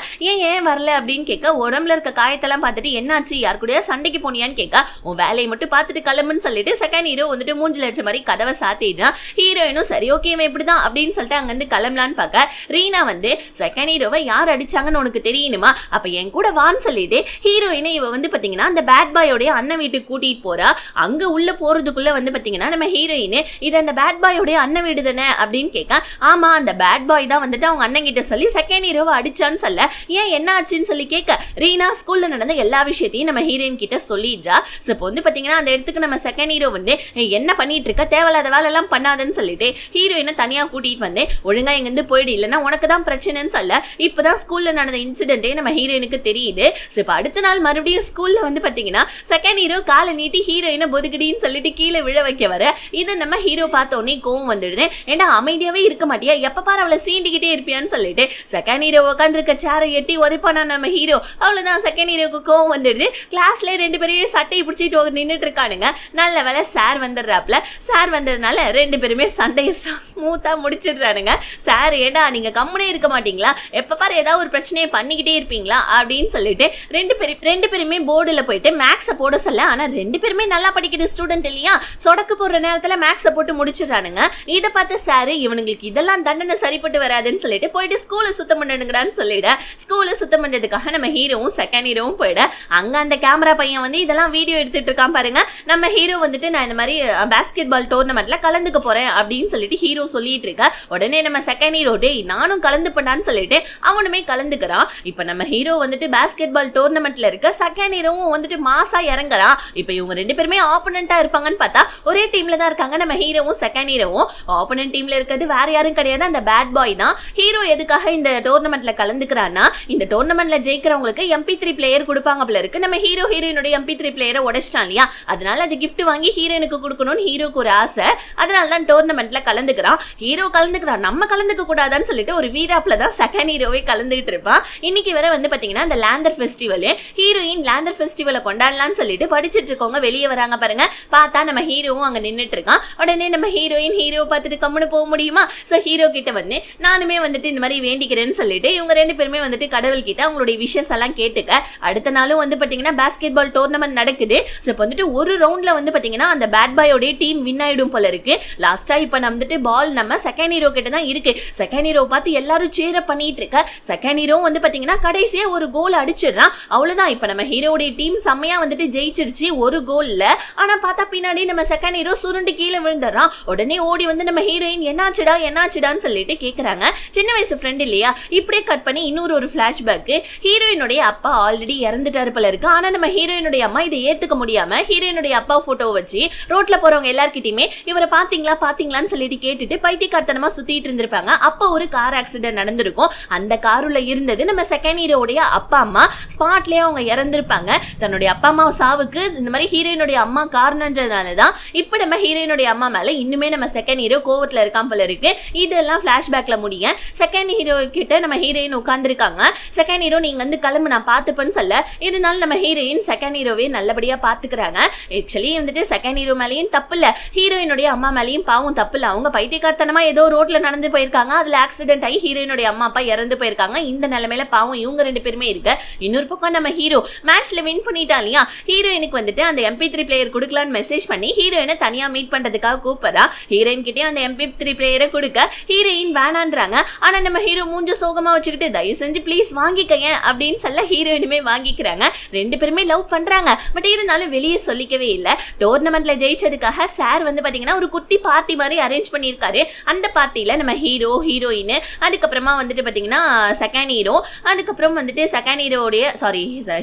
ஏன் வரல அப்படின்னு கேட்க உடம்புல இருக்க காயத்தெல்லாம் பார்த்துட்டு என்னாச்சு யார் கூட சண்டைக்கு போனியான்னு கேட்க உன் வேலையை மட்டும் பார்த்துட்டு கிளம்புன்னு சொல்லிட்டு செகண்ட் ஹீரோ வந்துட்டு மூஞ்சில வச்ச மாதிரி கதவை சாத்திடுறான். ஹீரோயினும் சரி ஓகே இப்படிதான் அப்படின்னு சொல்லிட்டு அங்க இருந்து கிளம்பலான்னு பார்க்க ரீனா வந்து செகண்ட் ஹீரோவை யார் அடிச்சாங்கன்னு உனக்கு தெரியணுமா அப்ப என் கூட வான்னு சொல்லிட்டு ஹீரோயினை இவ வந்து பாத்தீங்கன்னா அந்த பேட் பாயோடைய அண்ணன் வீட்டுக்கு கூட்டிட்டு போறா. அங்க உள்ள போறதுக்குள்ள வந்து பாத்தீங்கன்னா நம்ம ஹீரோயின் இது அந்த பேட் பாயோடைய அண்ணன் வீடு தானே அப்படின்னு கேட்க ஆமா அந்த பேட் பாய் தான் வந்துட்டு அவங்க அண்ணன் கிட்ட சொல்லி செகண்ட் ஹீரோவை அடிச்சான்னு சொல்ல ஏன் என்ன ஆச்சுன்னு சொல்லி கேட்க ரீனா ஸ்கூல்ல நடந்த எல்லா விஷயத்தையும் நம்ம ஹீரோயின் கிட்ட சொல்லிடுறா. சோ இப்போ வந்து பாத்தீங்கன்னா அந்த இடத்துக்கு நம்ம செகண்ட் ஹீரோ வந்து என்ன பண்ணிட்டு இருக்க தேவையில்லாத வேலை எல்லாம் பண்ணாதுன்னு சொல்லிட்டு ஹீரோயினை தனியா கூட்டிட்டு வந்து ஒழுங்கா எங்க இருந்து போயிடு இல்லைன்னா உனக்கு தான் பிரச்சனைன்னு சொல்ல இப்பதான் ஸ்கூல்ல நடந்த இன்சிடென்ட்டே நம்ம ஹீரோயினுக்கு தெரியுது. சோ இப்போ அடுத்த நாள் மறுபடியும் ஸ்கூல்ல வந்து பாத்தீங்கன்னா செகண்ட் செகண்ட் ஹீரோ காலை நீட்டி ஹீரோயினை பொதுக்கிடின்னு சொல்லிட்டு கீழே விழ வைக்க வர இதை நம்ம ஹீரோ பார்த்த உடனே கோவம் வந்துடுது. ஏன்னா அமைதியாவே இருக்க மாட்டியா, எப்ப பாரு அவளை சீண்டிக்கிட்டே இருப்பியான்னு சொல்லிட்டு செகண்ட் ஹீரோ உட்காந்துருக்க சேரை எட்டி உதைப்பானா நம்ம ஹீரோ. அவ்வளவுதான், செகண்ட் ஹீரோக்கு கோவம் வந்துடுது. கிளாஸ்ல ரெண்டு பேரையும் சட்டையை பிடிச்சிட்டு நின்றுட்டு இருக்கானுங்க. நல்ல வேலை சார் வந்துடுறாப்ல. சார் வந்ததுனால ரெண்டு பேருமே சண்டையை ஸ்மூத்தா முடிச்சிடுறானுங்க. சார் ஏடா நீங்க கம்முனே இருக்க மாட்டீங்களா, எப்ப பாரு ஏதாவது ஒரு பிரச்சனையை பண்ணிக்கிட்டே இருப்பீங்களா அப்படின்னு சொல்லிட்டு ரெண்டு பேருமே போர்டுல போயிட்டு மேக்ஸ போட சொல்ல. ஆனா ரெண்டு பேருமே நல்லா படிக்கிற ஸ்டூடெண்ட் இல்லையா, சொடக்கு போடுற நேரத்துல மேக்ஸ போட்டு முடிச்சிடறானுங்க. இதை பார்த்த சார் இவனுங்களுக்கு இதெல்லாம் தண்டனை சரிப்பட்டு வராதுன்னு சொல்லிட்டு போயிட்டு ஸ்கூலை சுத்தம் பண்ணுங்கடான்னு சொல்லிட. ஸ்கூலை சுத்தம் பண்றதுக்காக நம்ம ஹீரோவும் செகண்ட் ஹீரோவும் போயிட. அங்க அந்த கேமரா பையன் வந்து இதெல்லாம் வீடியோ எடுத்துட்டு இருக்கான் பாருங்க. நம்ம ஹீரோ வந்துட்டு நான் இந்த மாதிரி பாஸ்கெட் பால் டோர்னமெண்ட்ல கலந்துக்க போறேன் அப்படின்னு சொல்லிட்டு ஹீரோ சொல்லிட்டு இருக்க. உடனே நம்ம செகண்ட் ஹீரோ டே நானும் கலந்து பண்ணான்னு சொல்லிட்டு அவனுமே கலந்துக்கிறான். இப்ப நம்ம ஹீரோ வந்துட்டு பாஸ்கெட் பால் டோர்னமெண்ட்ல இருக்க, செகண்ட் ஹீரோவும் வந்துட்டு மாசா இறங்குறான். இப்ப இவங்க ரெண்டு பேருமே ஆப்போனண்டா இருப்பாங்கன்னு பார்த்தா ஒரே டீம்ல தான் இருக்காங்க. நம்ம ஹீரோவும் செகண்ட் ஹீரோவும் ஆப்போனன்ட் டீம்ல இருக்கிறது வேற யாரும் கிடையாது, அந்த பேட் பாய் தான். ஹீரோ எதுக்காக இந்த டோர்னமெண்ட்ல கலந்துக்கிறான்னா, இந்த டோர்னமெண்ட்ல ஜெயிக்கிறவங்களுக்கு MP3 பிளேயர் கொடுப்பாங்க போல இருக்கு. நம்ம ஹீரோ ஹீரோயினுடைய MP3 பிளேயரை உடைச்சிட்டான் இல்லையா, அதனால அது கிஃப்ட் வாங்கி ஹீரோயினுக்கு கொடுக்கணும்னு ஹீரோக்கு ஒரு ஆசை. அதனால தான் டோர்னமெண்ட்ல கலந்துக்கிறான். ஹீரோ கலந்துக்கிறான், நம்ம கலந்துக்க கூடாதான்னு சொல்லிட்டு ஒரு வீராப்ல தான் செகண்ட் ஹீரோவே கலந்துகிட்டு இருப்பான். இன்னைக்கு வர வந்து பாத்தீங்கன்னா இந்த லேந்தர் ஃபெஸ்டிவல், ஹீரோயின் லேந்தர் ஃபெஸ்டிவலை கொண்டாடலாம்னு சொல்லிட்டு படிச்சிட்டு இருக்கவங்க வெளியே வராங்க பாருங்க. பார்த்தா நம்ம ஹீரோவும் அங்க நின்னுட்டு இருக்கான். உடனே நம்ம ஹீரோயின் ஹீரோ பார்த்துட்டு கம்முன்னு போக முடியுமா, சோ ஹீரோ கிட்ட வந்து நானுமே வந்துட்டு இந்த மாதிரி வேண்டிக்கிறேன்னு சொல்லிட்டு இவங்க ரெண்டு பேருமே வந்துட்டு கடவுள் கிட்ட அவங்களுடைய விஷஸ் எல்லாம் கேட்டுக்க. அடுத்த நாளும் வந்து பாத்தீங்கன்னா பாஸ்கெட் பால் டோர்னமெண்ட் நடக்குது. சோ இப்போ வந்துட்டு ஒரு ரவுண்ட்ல வந்து பாத்தீங்கன்னா அந்த பேட் பாயோட டீம் வின் ஆயிடும் போல இருக்கு. லாஸ்டா இப்ப வந்துட்டு பால் நம்ம செகண்ட் ஹீரோ கிட்ட தான் இருக்கு. செகண்ட் ஹீரோ பார்த்து எல்லாரும் சேர பண்ணிட்டு இருக்க. செகண்ட் ஹீரோ வந்து பாத்தீங்கன்னா கடைசியா ஒரு கோல் அடிச்சிடுறான். அவ்வளவுதான், இப்ப நம்ம ஹீரோடைய டீம் செம்மையா வந்துட்டு ஜெயிச்சிருச்சு ஒரு கோல்ல. ஆனா பார்த்தா பின்னாடி நம்ம செகண்ட் ஹீரோ சுருண்டு கீழே விழுந்துடுறான். உடனே ஓடி வந்து நம்ம ஹீரோயின் என்னாச்சுடான்னு சொல்லிட்டு கேக்குறாங்க. சின்ன வயசு ஃப்ரெண்ட் இல்லையா, இப்படியே கட் பண்ணி இன்னொரு ஒரு பிளாஷ்பேக். ஹீரோயினுடைய அப்பா ஆல்ரெடி இறந்துட்டாரு போல இருக்கு. ஆனா நம்ம ஹீரோயினுடைய அம்மா இதை ஏத்துக்க முடியாம ஹீரோயினுடைய அப்பா போட்டோ வச்சு ரோட்ல போறவங்க எல்லார்கிட்டயுமே இவரை பாத்தீங்களான்னு சொல்லிட்டு கேட்டுட்டு பைத்தியக்காரத்தனமா சுத்திட்டு இருந்திருப்பாங்க. அப்ப ஒரு கார் ஆக்சிடென்ட் நடந்திருக்கும். அந்த காருல இருந்தது நம்ம செகண்ட் ஹீரோடைய அப்பா அம்மா. ஸ்பாட்லயே அவங்க இறந்திருப்பாங்க. தன்னுடைய அப்பா அம்மா சாவுக்கு இந்த மாதிரி ஹீரோயினுடைய அம்மா காரணம்ன்றதுனாலதான் இப்ப நம்ம ஹீரோயினுடைய அம்மா மேல இன்னுமே நம்ம செகண்ட் ஹீரோ கோவத்துல இருக்கான் போல இருக்கு. இதெல்லாம் பிளாஷ்பேக்ல முடிய செகண்ட் ஹீரோ கிட்ட நம்ம ஹீரோயின் உட்கார்ந்துருக்காங்க. செகண்ட் ஹீரோ நீங்க வந்து கிளம்பு நான் பாத்துப்பேன்னு சொல்ல, இருந்தாலும் நம்ம ஹீரோயின் செகண்ட் ஹீரோவே நல்லபடியா பாத்துக்கிறாங்க. ஆக்சுவலி வந்துட்டு செகண்ட் ஹீரோ மேலேயும் தப்பு இல்ல, ஹீரோயினுடைய அம்மா மேலேயும் பாவம் தப்பு இல்ல. அவங்க பைத்தியக்காரத்தனமா ஏதோ ரோட்ல நடந்து போயிருக்காங்க, அதுல ஆக்சிடென்ட் ஆகி ஹீரோயினுடைய அம்மா அப்பா இறந்து போயிருக்காங்க. இந்த நிலைமையில பாவம் இவங்க ரெண்டு பேருமே இருக்க. இன்னொரு பக்கம் நம்ம ஹீரோ மேட்ச்ல வின் பண்ணிட்டா இல்லையா, ஹீரோயினுக்கு வந்துட்டு அந்த MP3 பிளேயர் கொடுக்கலான்னு மெசேஜ் பண்ணி ஹீரோயினை தனியா மீட் பண்றதுக்காக கூப்பிடுறா. ஹீரோயின் கிட்டே அந்த MP3 பிளேயரை கொடுக்க ஹீரோயின் வேணான்றாங்க. ஆனா நம்ம ஹீரோ மூஞ்ச சோகமா வச்சுக்கிட்டு தயவு செஞ்சு ப்ளீஸ் வாங்கிக்கங்க அப்படின்னு சொல்ல ஹீரோயினுமே வாங்கிக்கிறாங்க. ரெண்டு பேருமே லவ் பண்றாங்க. பட் இருந்தாலும் வெளியே சொல்லிக்கவே இல்லை. டோர்னமெண்ட்ல ஜெயிச்சதுக்காக சார் வந்து பாத்தீங்கன்னா ஒரு குட்டி பார்ட்டி மாதிரி அரேஞ்ச் பண்ணியிருக்காரு. அந்த பார்ட்டியில நம்ம ஹீரோ ஹீரோயின் அதுக்கப்புறமா வந்துட்டு பாத்தீங்கன்னா செகண்ட் ஹீரோ, அதுக்கப்புறம் வந்துட்டு செகண்ட்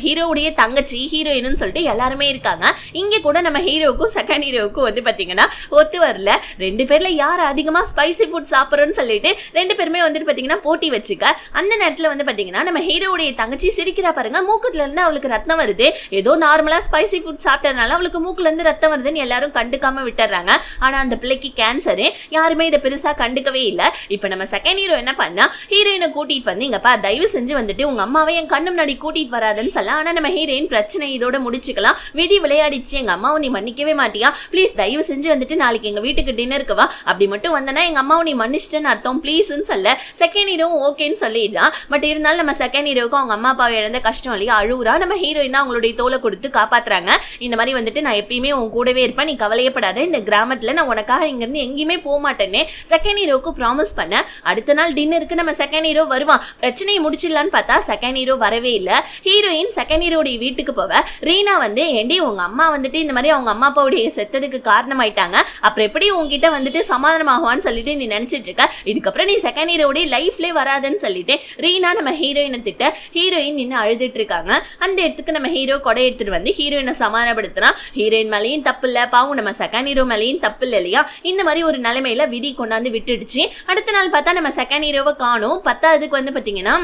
ஹீரோவுடைய தங்கச்சி ஹீரோயின் சொல்லிட்டு எல்லாருமே இருக்காங்க. இங்க கூட நம்ம ஹீரோவுக்கும் செகண்ட் ஹீரோவுக்கும் வந்து பாத்தீங்கன்னா ஒத்து வரல. ரெண்டு பேர்ல யார் அதிகமா ஸ்பைசி ஃபுட் சாப்பிடுறோம்னு சொல்லிட்டு ரெண்டு பேருமே வந்துட்டு பாத்தீங்கன்னா போட்டி வச்சுக்க. அந்த நேரத்துல வந்து பாத்தீங்கன்னா நம்ம ஹீரோவுடைய தங்கச்சி சிரிக்கிறா பாருங்க. மூக்குல இருந்து அவளுக்கு ரத்தம் வருது. ஏதோ நார்மலா ஸ்பைசி ஃபுட் சாப்பிட்டதுனால அவளுக்கு மூக்குல இருந்து ரத்தம் வருதுன்னு எல்லாரும் கண்டுக்காம விட்டுறாங்க. ஆனா அந்த பிள்ளைக்கு கேன்சரு, யாருமே இதை பெருசா கண்டுக்கவே இல்லை. இப்ப நம்ம செகண்ட் ஹீரோ என்ன பண்ணா, ஹீரோயினை கூட்டிட்டு வந்து இங்க பா தயவு செஞ்சு வந்துட்டு உங்க அம்மாவை என் கண்ணு முன்னாடி கூட்டிட்டு வராதுன்னு சொல்ல. ஆனா நம்ம ஹீரோயின் பிரச்சனை இதோட முடிச்சுக்கலாம், விதி விளையாடிச்சு, எங்க அம்மாவை நீ மன்னிக்கவே மாட்டியா, ப்ளீஸ் தயவு செஞ்சு வந்துட்டு நாளைக்கு எங்க வீட்டுக்கு டின்னருக்கு வா, அப்படி மட்டும் வந்தனா எங்க அம்மாவை நீ மன்னிச்சிட்டேன்னு அர்த்தம் ப்ளீஸ்ன்னு சொல்ல. செகண்ட் ஹீரோவும் ஓகேன்னு சொல்லிடலாம். பட் இருந்தாலும் நம்ம செகண்ட் ஹீரோவுக்கும் அவங்க அம்மா அப்பாவை இழந்த கஷ்டம் இல்லையா, அழுவுறா. நம்ம ஹீரோயின் தான் அவங்களுடைய தோலை கொடுத்து காப்பாத்துறாங்க. இந்த மாதிரி வந்துட்டு நான் எப்பயுமே உன் கூடவே இருப்பேன், நீ கவலையப்படாத, இந்த கிராமத்துல நான் உனக்காக இங்க இருந்து எங்கேயுமே போக மாட்டேன்னு செகண்ட் ஹீரோவுக்கு ப்ராமிஸ் பண்ண. அடுத்த நாள் டின்னருக்கு நம்ம செகண்ட் ஹீரோ வருவான். பிரச்சனையை முடிச்சிடலான்னு பார்த்தா செகண்ட் ஹீரோ வரவே இல்லை. ஹீரோயின் செகண்ட் ஹீரோடைய வீட்டுக்கு போவ. ரீனா வந்து ஏண்டி உங்க அம்மா வந்துட்டு இந்த மாதிரி அவங்க அம்மா அப்பாவுடைய செத்ததுக்கு காரணமாயிட்டாங்க, அப்புறம் எப்படி உங்ககிட்ட வந்துட்டு சமாதானமாகுவான்னு சொல்லிட்டு நீ நினைச்சிட்டு இருக்க, இதுக்கப்புறம் நீ செகண்ட் ஹீரோடைய லைஃப்லேயே வராதுன்னு சொல்லிட்டு ரீனா நம்ம ஹீரோயினை திட்ட. ஹீரோயின் நின்று அழுதுட்டு இருக்காங்க. அந்த இடத்துக்கு நம்ம ஹீரோ கொடை எடுத்துட்டு வந்து ஹீரோயினை சமாதானப்படுத்துறான். ஹீரோயின் மேலேயும் தப்பு இல்ல, பாவம் நம்ம செகண்ட் ஹீரோ மேலேயும் தப்பு இல்லை இல்லையா. இந்த மாதிரி ஒரு நிலைமையில விதி கொண்டாந்து விட்டுடுச்சு. அடுத்த நாள் பார்த்தா நம்ம செகண்ட் ஹீரோவை காணும். பத்தாவதுக்கு வந்து பாத்தீங்கன்னா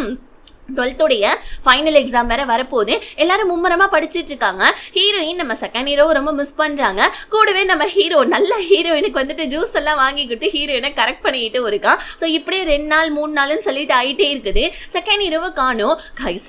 12th ஃபைனல் எக்ஸாம் வேற வரப்போகுது. எல்லாரும் மும்மரமா படிச்சிட்டு இருக்காங்க. ஹீரோயின் நம்ம செகண்ட் ஹீரோ ரொம்ப மிஸ் பண்றாங்க. கூடவே நம்ம ஹீரோ நல்ல ஹீரோயினுக்கு வந்துட்டு ஜூஸ் எல்லாம் வாங்கி கொடுத்து ஹீரோயினை கரெக்ட் பண்ணிட்டு இருக்கான். ஸோ இப்படியே 2 நாள் 3 நாள்னு சொல்லிட்டு ஆயிட்டே இருக்குது. செகண்ட் ஹீரோவை காணும்.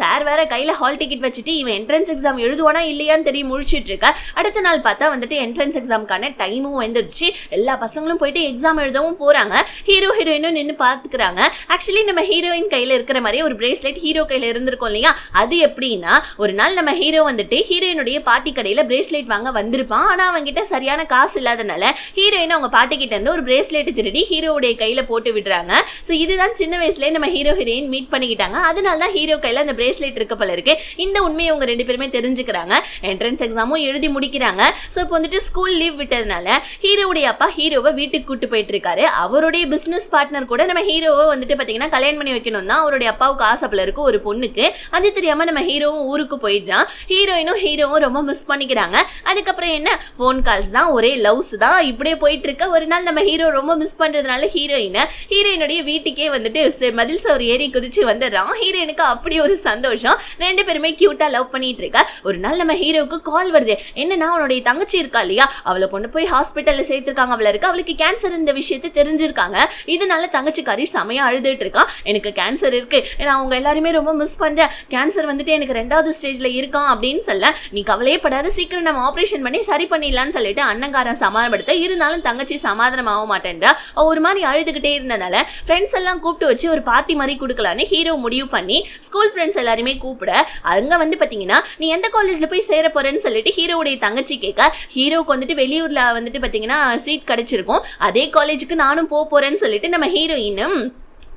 சார் வேற கையில ஹால் டிக்கெட் வச்சுட்டு இவன் என்ட்ரன்ஸ் எக்ஸாம் எழுதுவானா இல்லையான்னு தெரியும் முழிச்சிட்டு இருக்கா. அடுத்த நாள் பார்த்தா வந்துட்டு என்ட்ரன்ஸ் எக்ஸாமுக்கான டைமும் வந்துருச்சு. எல்லா பசங்களும் போயிட்டு எக்ஸாம் எழுதவும் போறாங்க. ஹீரோ ஹீரோயினும் நின்று பார்த்துக்கிறாங்க. ஆக்சுவலி நம்ம ஹீரோயின் கையில இருக்கிற மாதிரி ஒரு பிரேஸ்லெட் ஹீரோ கையில இருந்திருக்கும் இல்லையா. அது எப்படின்னா ஒரு நாள் நம்ம ஹீரோ வந்துட்டு ஹீரோயினுடைய பாட்டி கடையில பிரேஸ்லெட் வாங்க வந்திருப்பான். ஆனா அவங்க கிட்ட சரியான காசு இல்லாதனால ஹீரோயின் அவங்க பாட்டி கிட்ட இருந்து ஒரு பிரேஸ்லெட் திருடி ஹீரோவுடைய கையில போட்டு விடுறாங்க. சோ இதுதான் சின்ன வயசுல நம்ம ஹீரோ ஹீரோயின் மீட் பண்ணிக்கிட்டாங்க. அதனால தான் ஹீரோ கையில அந்த பிரேஸ்லெட் இருக்க போல இருக்கு. இந்த உண்மையை அவங்க 2 பேருமே தெரிஞ்சுக்கிறாங்க. என்ட்ரன்ஸ் எக்ஸாமும் எழுதி முடிக்கிறாங்க. சோ இப்போ வந்துட்டு ஸ்கூல் லீவ் விட்டதுனால ஹீரோவுடைய அப்பா ஹீரோவை வீட்டுக்கு கூட்டு போயிட்டு இருக்காரு. அவருடைய பிசினஸ் பார்ட்னர் கூட நம்ம ஹீரோவை வந்துட்டு பாத்தீங்கன்னா கல்யாணம் பண்ணி வைக்கணும் தான் அவருடைய அப்பாவுக்கு ஆசைப்பல இருக்கு ஒரு பொண்ணுக்கு. அது தெரியாம நம்ம ஹீரோவும் ஊருக்கு போயிட்டான். ஹீரோவும் ரொம்ப மிஸ் பண்ணிக்கிறாங்க. அதுக்கப்புறம் என்ன போன் கால்ஸ் தான், ஒரே லவ்ஸ் தான், இப்படியே போயிட்டு இருக்க. ஒரு நாள் நம்ம ஹீரோ ரொம்ப மிஸ் பண்றதுனால ஹீரோயினுடைய வீட்டுக்கே வந்துட்டு மதில் சவர் ஏறி குதிச்சு வந்துடுறான். ஹீரோயினுக்கு அப்படி ஒரு சந்தோஷம். 2 பேருமே கியூட்டா லவ் பண்ணிட்டு இருக்கா. ஒரு நாள் நம்ம ஹீரோவுக்கு கால் வருது. என்னன்னா அவனுடைய தங்கச்சி இருக்கா இல்லையா, அவளை கொண்டு போய் ஹாஸ்பிட்டல்ல சேர்த்திருக்காங்க. அவளுக்கு கேன்சர் இந்த விஷயத்தை தெரிஞ்சிருக்காங்க. இதனால தங்கச்சிக்காரி செமையா அழுதுட்டு இருக்கான். எனக்கு கேன்சர் இருக்கு, ஏன்னா அவங்க எல்லாருமே ரொம்ப மிஸ் பண்றேன், கேன்சர் வந்துட்டு எனக்கு 2வது ஸ்டேஜ்ல இருக்கான் அப்படின்னு சொல்ல, நீ கவலையே படாத, சீக்கிரம் நம்ம ஆபரேஷன் பண்ணி சரி பண்ணிடலாம்னு சொல்லிட்டு அண்ணங்காரன் சமாதானப்படுத்த, இருந்தாலும் தங்கச்சி சமாதானம் ஆக மாட்டேன்றா. ஒரு மாதிரி அழுதுகிட்டே இருந்தனால ஃப்ரெண்ட்ஸ் எல்லாம் கூப்பிட்டு வச்சு ஒரு பார்ட்டி மாதிரி கொடுக்கலான்னு ஹீரோ முடிவு பண்ணி ஸ்கூல் ஃப்ரெண்ட்ஸ் எல்லாருமே கூப்பிட, அங்க வந்து பாத்தீங்கன்னா நீ எந்த காலேஜ்ல போய் சேர போறேன்னு சொல்லிட்டு ஹீரோவுடைய தங்கச்சி கேட்க, ஹீரோவுக்கு வந்துட்டு வெளியூர்ல வந்துட்டு பாத்தீங்கன்னா சீட் கிடைச்சிருக்கும். அதே காலேஜுக்கு நானும் போறேன்னு சொல்லிட்டு நம்ம ஹீரோயினும்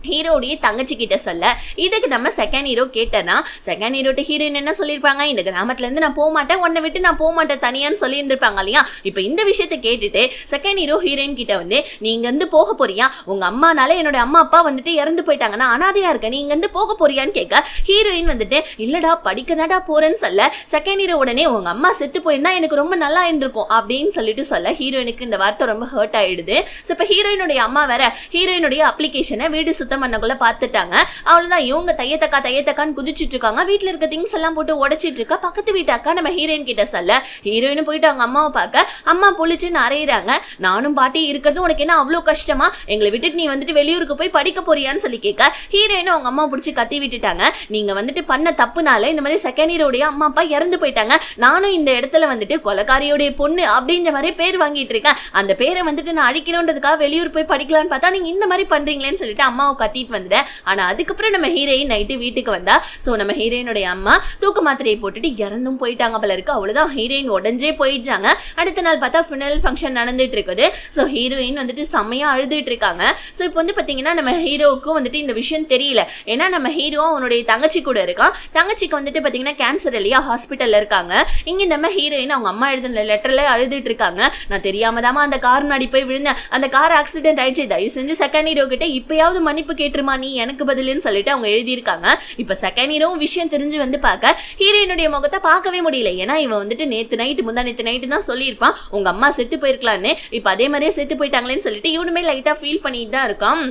ஹீரோடைய தங்கச்சி கிட்ட சொல்ல, இதுக்கு நம்ம செகண்ட் ஹீரோ கேட்டனா செகண்ட் ஹீரோட்ட ஹீரோயின் என்ன சொல்லியிருப்பாங்க, இந்த கிராமத்துல இருந்து நான் போக மாட்டேன், உன்னை விட்டு நான் போக மாட்டேன் தனியான்னு சொல்லி இருந்திருப்பாங்க இல்லையா. இப்ப இந்த விஷயத்தை கேட்டுட்டு செகண்ட் ஹீரோ ஹீரோயின் கிட்ட வந்து, நீங்க இருந்து போக போறியா, உங்க அம்மானால என்னோட அம்மா அப்பா வந்துட்டு இறந்து போயிட்டாங்க, நான் அனாதையா இருக்கேன், நீங்க இருந்து போக போறியான்னு கேட்க, ஹீரோயின் வந்துட்டு இல்லடா படிக்கதாடா போறேன்னு சொல்ல, செகண்ட் ஹீரோ உடனே உங்க அம்மா செத்து போயிருந்தா எனக்கு ரொம்ப நல்லா இருந்திருக்கும் அப்படின்னு சொல்லிட்டு சொல்ல, ஹீரோயினுக்கு இந்த வார்த்தை ரொம்ப ஹர்ட் ஆயிடுது. இப்ப ஹீரோயினுடைய அம்மா வேற ஹீரோயினுடைய அப்ளிகேஷனை வீடு பண்ணக்குள்ள பாத்துட்டாங்க. அவ்வளவுதான், இவங்க தையத்தக்கான்னு குதிச்சிட்டு இருக்காங்க. வீட்டுல இருக்க திங்ஸ் எல்லாம் போட்டு உடைச்சிட்டு இருக்கா. பக்கத்து வீட்டு அக்கா நம்ம ஹீரோயின் கிட்ட சொல்ல, ஹீரோயின் போயிட்டு அவங்க அம்மாவை பார்க்க, அம்மா புளிச்சுன்னு அறையிறாங்க. நானும் பாட்டி இருக்கிறது உனக்கு என்ன அவ்வளவு கஷ்டமா, எங்களை விட்டுட்டு நீ வந்துட்டு வெளியூருக்கு போய் படிக்க போறியான்னு சொல்லி கேட்க, ஹீரோயினும் அவங்க அம்மா பிடிச்சி கத்தி விட்டுட்டாங்க. நீங்க வந்துட்டு பண்ண தப்புனால இந்த மாதிரி செகண்ட் ஹீரோடைய அம்மா அப்பா இறந்து போயிட்டாங்க, நானும் இந்த இடத்துல வந்துட்டு கொலைக்காரியோடைய பொண்ணு அப்படின்ற மாதிரி பேர் வாங்கிட்டு இருக்கேன், அந்த பேரை வந்துட்டு நான் அழிக்கணும்ன்றதுக்காக வெளியூர் போய் படிக்கலான்னு பார்த்தா நீங்க இந்த மாதிரி பண்றீங்களேன்னு சொல்லிட்டு அம்மாவை கத்திட்டு வந்துட்டேன். ஆனா அதுக்கப்புறம் நம்ம ஹீரோயின் நைட்டு வீட்டுக்கு வந்தா. சோ நம்ம ஹீரோயினுடைய அம்மா தூக்க மாத்திரையை போட்டுட்டு இறந்தும் போயிட்டாங்க போல இருக்கு. அவ்வளவுதான், ஹீரோயின் உடஞ்சே போயிட்டாங்க. அடுத்த நாள் பார்த்தா ஃபினல் ஃபங்க்ஷன் நடந்துட்டு இருக்குது. சோ ஹீரோயின் வந்துட்டு செம்மையா அழுதுட்டு இருக்காங்க. சோ இப்போ வந்து பாத்தீங்கன்னா நம்ம ஹீரோவுக்கும் வந்துட்டு இந்த விஷயம் தெரியல. ஏன்னா நம்ம ஹீரோ அவனுடைய தங்கச்சி கூட இருக்கான். தங்கச்சிக்கு வந்துட்டு பாத்தீங்கன்னா கேன்சர் இல்லையா, ஹாஸ்பிட்டல்ல இருக்காங்க. இங்க நம்ம ஹீரோயின் அவங்க அம்மா எழுதின லெட்டர்ல அழுதுட்டு இருக்காங்க. நான் தெரியாம தாமா அந்த கார் முன்னாடி போய் விழுந்தேன், அந்த கார் ஆக்சிடென்ட் ஆயிடுச்சு, தயவு செஞ்சு செகண்ட் ஹீரோ கிட்ட இப்பயாவது மன்னிப்பு கேட்டுருமா நீ எனக்கு பதிலுன்னு சொல்லிட்டு அவங்க எழுதியிருக்காங்க. இப்ப செகண்ட் ஹீரோ விஷயம் தெரிஞ்சு வந்து பார்க்க ஹீரோயினுடைய முகத்தை பார்க்கவே முடியல. ஏன்னா இவன் வந்துட்டு நேத்து நைட்டு தான் சொல்லியிருப்பான் உங்க அம்மா செத்து போயிருக்கலான்னு. இப்ப அதே மாதிரியே செத்து போயிட்டாங்களேன்னு சொல்லிட்டு இவனுமே லைட்டா ஃபீல் பண்ணிட்டு தான் இருக்கான்.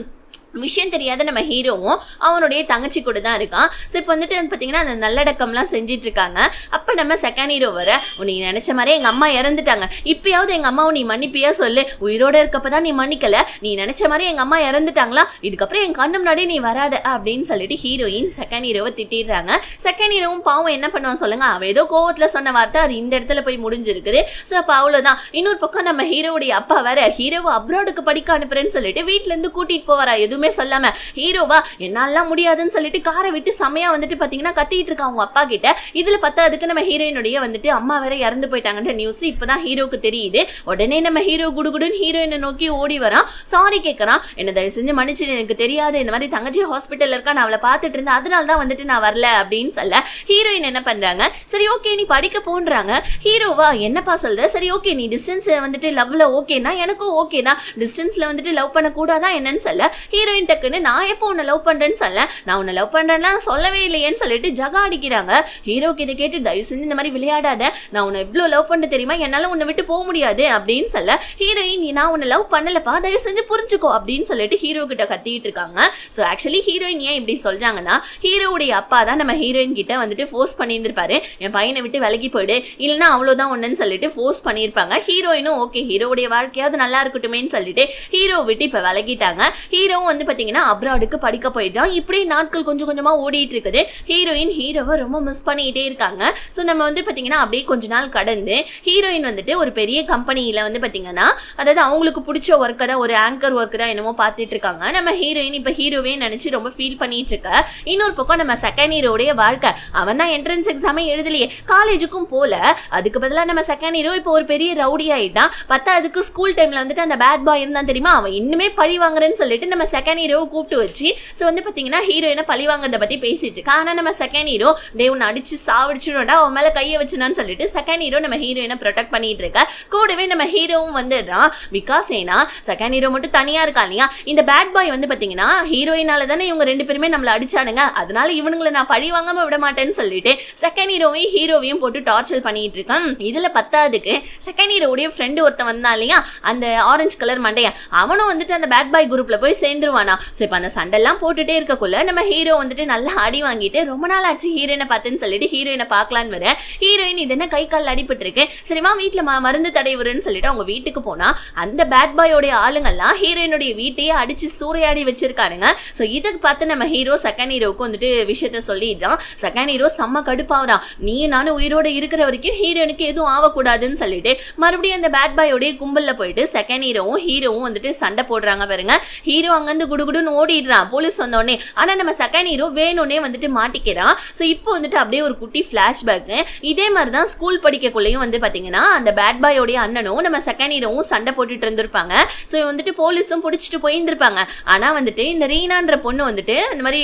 விஷயம் தெரியாத நம்ம ஹீரோவும் அவனுடைய தங்கச்சி கூட தான் இருக்கான். ஸோ இப்போ வந்துட்டு பார்த்தீங்கன்னா அந்த நல்லடக்கம்லாம் செஞ்சிட்டு இருக்காங்க. அப்போ நம்ம செகண்ட் ஹீரோ வர, நீ நினைச்ச மாதிரி எங்கள் அம்மா இறந்துட்டாங்க, இப்பயாவது எங்கள் அம்மாவை நீ மன்னிப்பியா சொல்லு, உயிரோட இருக்கப்பதான் நீ மன்னிக்கல, நீ நினைச்ச மாதிரி எங்கள் அம்மா இறந்துட்டாங்களா, இதுக்கப்புறம் என் கண்ணு முன்னாடி நீ வராத அப்படின்னு சொல்லிட்டு ஹீரோயின் செகண்ட் ஹீரோவை திட்டிடுறாங்க. செகண்ட் ஹீரோவும் பாவம் என்ன பண்ணுவான் சொல்லுங்க, அவ ஏதோ கோவத்தில் சொன்ன வார்த்தை அது இந்த இடத்துல போய் முடிஞ்சிருக்குது. ஸோ அப்போ அவ்வளோதான். இன்னொரு பக்கம் நம்ம ஹீரோவுடைய அப்பா வேற ஹீரோவை அப்ராடுக்கு படிக்க அனுப்புறேன்னு சொல்லிட்டு வீட்டுல இருந்து கூட்டிட்டு போவாரா, எதுவுமே சொல்லாம. ஹீரோவா என்னால முடியாதுன்னு சொல்லிட்டு காரை விட்டு செமையா வந்துட்டு பாத்தீங்கன்னா கத்திட்டு இருக்கா அவங்க அப்பா கிட்ட. இதுல பார்த்தா அதுக்கு நம்ம ஹீரோயினுடைய வந்துட்டு அம்மா வேற இறந்து போயிட்டாங்கன்ற நியூஸ் இப்பதான் ஹீரோக்கு தெரியுது. உடனே நம்ம ஹீரோ குடுகுடுன்னு ஹீரோயினை நோக்கி ஓடி வரான். சாரி கேட்கறான், என்ன தயவு செஞ்சு மன்னிச்சு, எனக்கு தெரியாது, இந்த மாதிரி தங்கச்சி ஹாஸ்பிட்டல்ல இருக்கா, நான் அவளை பார்த்துட்டு இருந்தேன், அதனால தான் வந்துட்டு நான் வரல அப்படின்னு சொல்ல ஹீரோயின் என்ன பண்றாங்க, சரி ஓகே நீ படிக்க போன்றாங்க. ஹீரோவா என்னப்பா சொல்ற, சரி ஓகே நீ டிஸ்டன்ஸ் வந்துட்டு லவ்ல ஓகேனா எனக்கும் ஓகே தான், டிஸ்டன்ஸ்ல வந்துட்டு லவ் பண்ண கூடாதான் என்னன்னு சொல்ல ஹீரோ ஹீரோயின் டக்குன்னு நான் எப்போ உன்னை லவ் பண்றேன்னு சொல்ல, நான் உன்னை லவ் பண்றேன்னா சொல்லவே இல்லையேன்னு சொல்லிட்டு ஜகா அடிக்கிறாங்க. ஹீரோக்கு இதை கேட்டு தயவு செஞ்சு இந்த மாதிரி விளையாடாத, நான் உன்னை எவ்வளவு லவ் பண்ண தெரியுமா, என்னால உன்னை விட்டு போக முடியாது அப்படின்னு சொல்ல, ஹீரோயின் நான் உன்னை லவ் பண்ணலப்பா, தயவு செஞ்சு புரிஞ்சுக்கோ அப்படின்னு சொல்லிட்டு ஹீரோ கிட்ட கத்திட்டு இருக்காங்க. சோ ஆக்சுவலி ஹீரோயின் ஏன் இப்படி சொல்றாங்கன்னா, ஹீரோவுடைய அப்பா தான் நம்ம ஹீரோயின் கிட்ட வந்துட்டு ஃபோர்ஸ் பண்ணியிருந்திருப்பாரு, என் பையனை விட்டு விலகி போயிடு இல்லைன்னா அவ்வளவுதான் ஒண்ணுன்னு சொல்லிட்டு ஃபோர்ஸ் பண்ணியிருப்பாங்க. ஹீரோயினும் ஓகே ஹீரோவுடைய வாழ்க்கையாவது நல்லா இருக்கட்டுமேன்னு சொல்லிட்டு ஹீரோ விட்டு இப்ப விலகிட்டாங்க. ஹீரோவும் வந்து பாத்தீங்கன்னா அப்ராடுக்கு படிக்க போயிட்டான். இப்படி நாட்கள் கொஞ்சம் கொஞ்சமா ஓடிட்டு இருக்குது. ஹீரோயின் ஹீரோவை ரொம்ப மிஸ் பண்ணிட்டே இருக்காங்க. சோ நம்ம வந்து பாத்தீங்கன்னா அப்படியே கொஞ்ச நாள் கடந்து ஹீரோயின் வந்துட்டு ஒரு பெரிய கம்பெனியில வந்து பாத்தீங்கன்னா, அதாவது அவங்களுக்கு பிடிச்ச ஒர்க்கை தான், ஒரு ஆங்கர் ஒர்க் தான் என்னமோ பார்த்துட்டு இருக்காங்க. நம்ம ஹீரோயின் இப்ப ஹீரோவே நினைச்சு ரொம்ப ஃபீல் பண்ணிட்டு இருக்க. இன்னொரு பக்கம் நம்ம செகண்ட் ஹீரோடைய வாழ்க்கை, அவன் தான் என்ட்ரன்ஸ் எக்ஸாமே எழுதலையே, காலேஜுக்கும் போல, அதுக்கு பதிலாக நம்ம செகண்ட் ஹீரோ இப்போ ஒரு பெரிய ரவுடி ஆயிட்டான். அதுக்கு ஸ்கூல் டைம்ல வந்துட்டு அந்த பேட் பாய் இருந்தான் தெரியுமா, அவன் இன்னுமே பழி வாங்குறேன்னு சொல்லிட்டு நம்ம செகண்ட் ஹீரோவை கூப்பிட்டு வச்சு ஸோ வந்து பாத்தீங்கன்னா ஹீரோயினை பழி வாங்குறத பத்தி பேசிட்டு இருக்கா. ஆனா நம்ம செகண்ட் ஹீரோ டே உன்னை அடிச்சு சாவடிச்சுடா, அவன் மேல கையை வச்சுனான்னு சொல்லிட்டு செகண்ட் ஹீரோ நம்ம ஹீரோயினை ப்ரொடெக்ட் பண்ணிட்டு இருக்க. கூடவே நம்ம ஹீரோவும் வந்துடுறான். பிகாஸ் ஏன்னா செகண்ட் ஹீரோ மட்டும் தனியா இருக்கா இல்லையா, இந்த பேட் பாய் வந்து பாத்தீங்கன்னா ஹீரோயினால தானே இவங்க ரெண்டு பேருமே நம்மள அடிச்சானுங்க, அதனால இவனுங்களை நான் பழி வாங்காம விட மாட்டேன்னு சொல்லிட்டு செகண்ட் ஹீரோவையும் ஹீரோவையும் போட்டு டார்ச்சர் பண்ணிட்டு இருக்கான். இதுல பத்தாவதுக்கு செகண்ட் ஹீரோவுடைய ஃப்ரெண்டு ஒருத்தன் வந்தான் இல்லையா, அந்த ஆரஞ்சு கலர் மண்டையன், அவனும் வந்துட்டு அந்த பேட் பாய் குரூப்ல போய் சேர்ந்துருவானா. சோ இப்ப அந்த சண்டெல்லாம் போட்டுட்டே இருக்கக்குள்ள நம்ம ஹீரோ வந்துட்டு நல்லா அடி வாங்கிட்டு ரொம்ப நாள் ஆச்சு ஹீரோயினை பார்த்தேன்னு சொல்லிட்டு ஹீரோயினை பார்க்கலான்னு வர, ஹீரோயின் இது என்ன கை கால் அடிபட்டு இருக்கு, சரிமா வீட்டுல மருந்து தடைவுறன்னு சொல்லிட்டு அவங்க வீட்டுக்கு போனா அந்த பேட் பாயோடைய ஆளுங்கெல்லாம் ஹீரோயினுடைய வீட்டையே அடிச்சு சூறையாடி வச்சிருக்கானுங்க. சோ இதுக்கு பார்த்து நம்ம ஹீரோ செகண்ட் ஹீரோவுக்கு வந்துட்டு விஷயத்த சொல்லிடுறான். செகண்ட் ஹீரோ செம்ம கடுப்பாவறான், நீ நானும் உயிரோட இருக்கிற வரைக்கும் ஹீரோனுக்கு எதுவும் ஆகக்கூடாதுன்னு சொல்லிட்டு மறுபடியும் அந்த பேட் பாயோடைய கும்பல்ல போயிட்டு செகண்ட் ஹீரோவும் வந்துட்டு சண்டை போடுறாங்க பாருங்க. ஹீரோ அங்கிருந்து குடுகுடுன்னு ஓடிடுறான் போலீஸ் வந்தோடனே. ஆனா நம்ம செகண்ட் ஹீரோ வேணும்னே வந்துட்டு மாட்டிக்கிறான். சோ இப்போ வந்துட்டு அப்படியே ஒரு குட்டி பிளாஷ்பேக், இதே மாதிரிதான் ஸ்கூல் படிக்கக்குள்ளேயும் வந்து பாத்தீங்கன்னா அந்த பேட் பாயோடைய அண்ணனும் நம்ம செகண்ட் ஹீரோவும் சண்டை போட்டுட்டு இருந்திருப்பாங்க. சோ வந்துட்டு போலீஸும் பிடிச்சிட்டு போயிருந்திருப்பாங்க. ஆனா வந்துட்டு இந்த ரீனான்ற பொண்ணு வந்துட்டு இந்த மாதிரி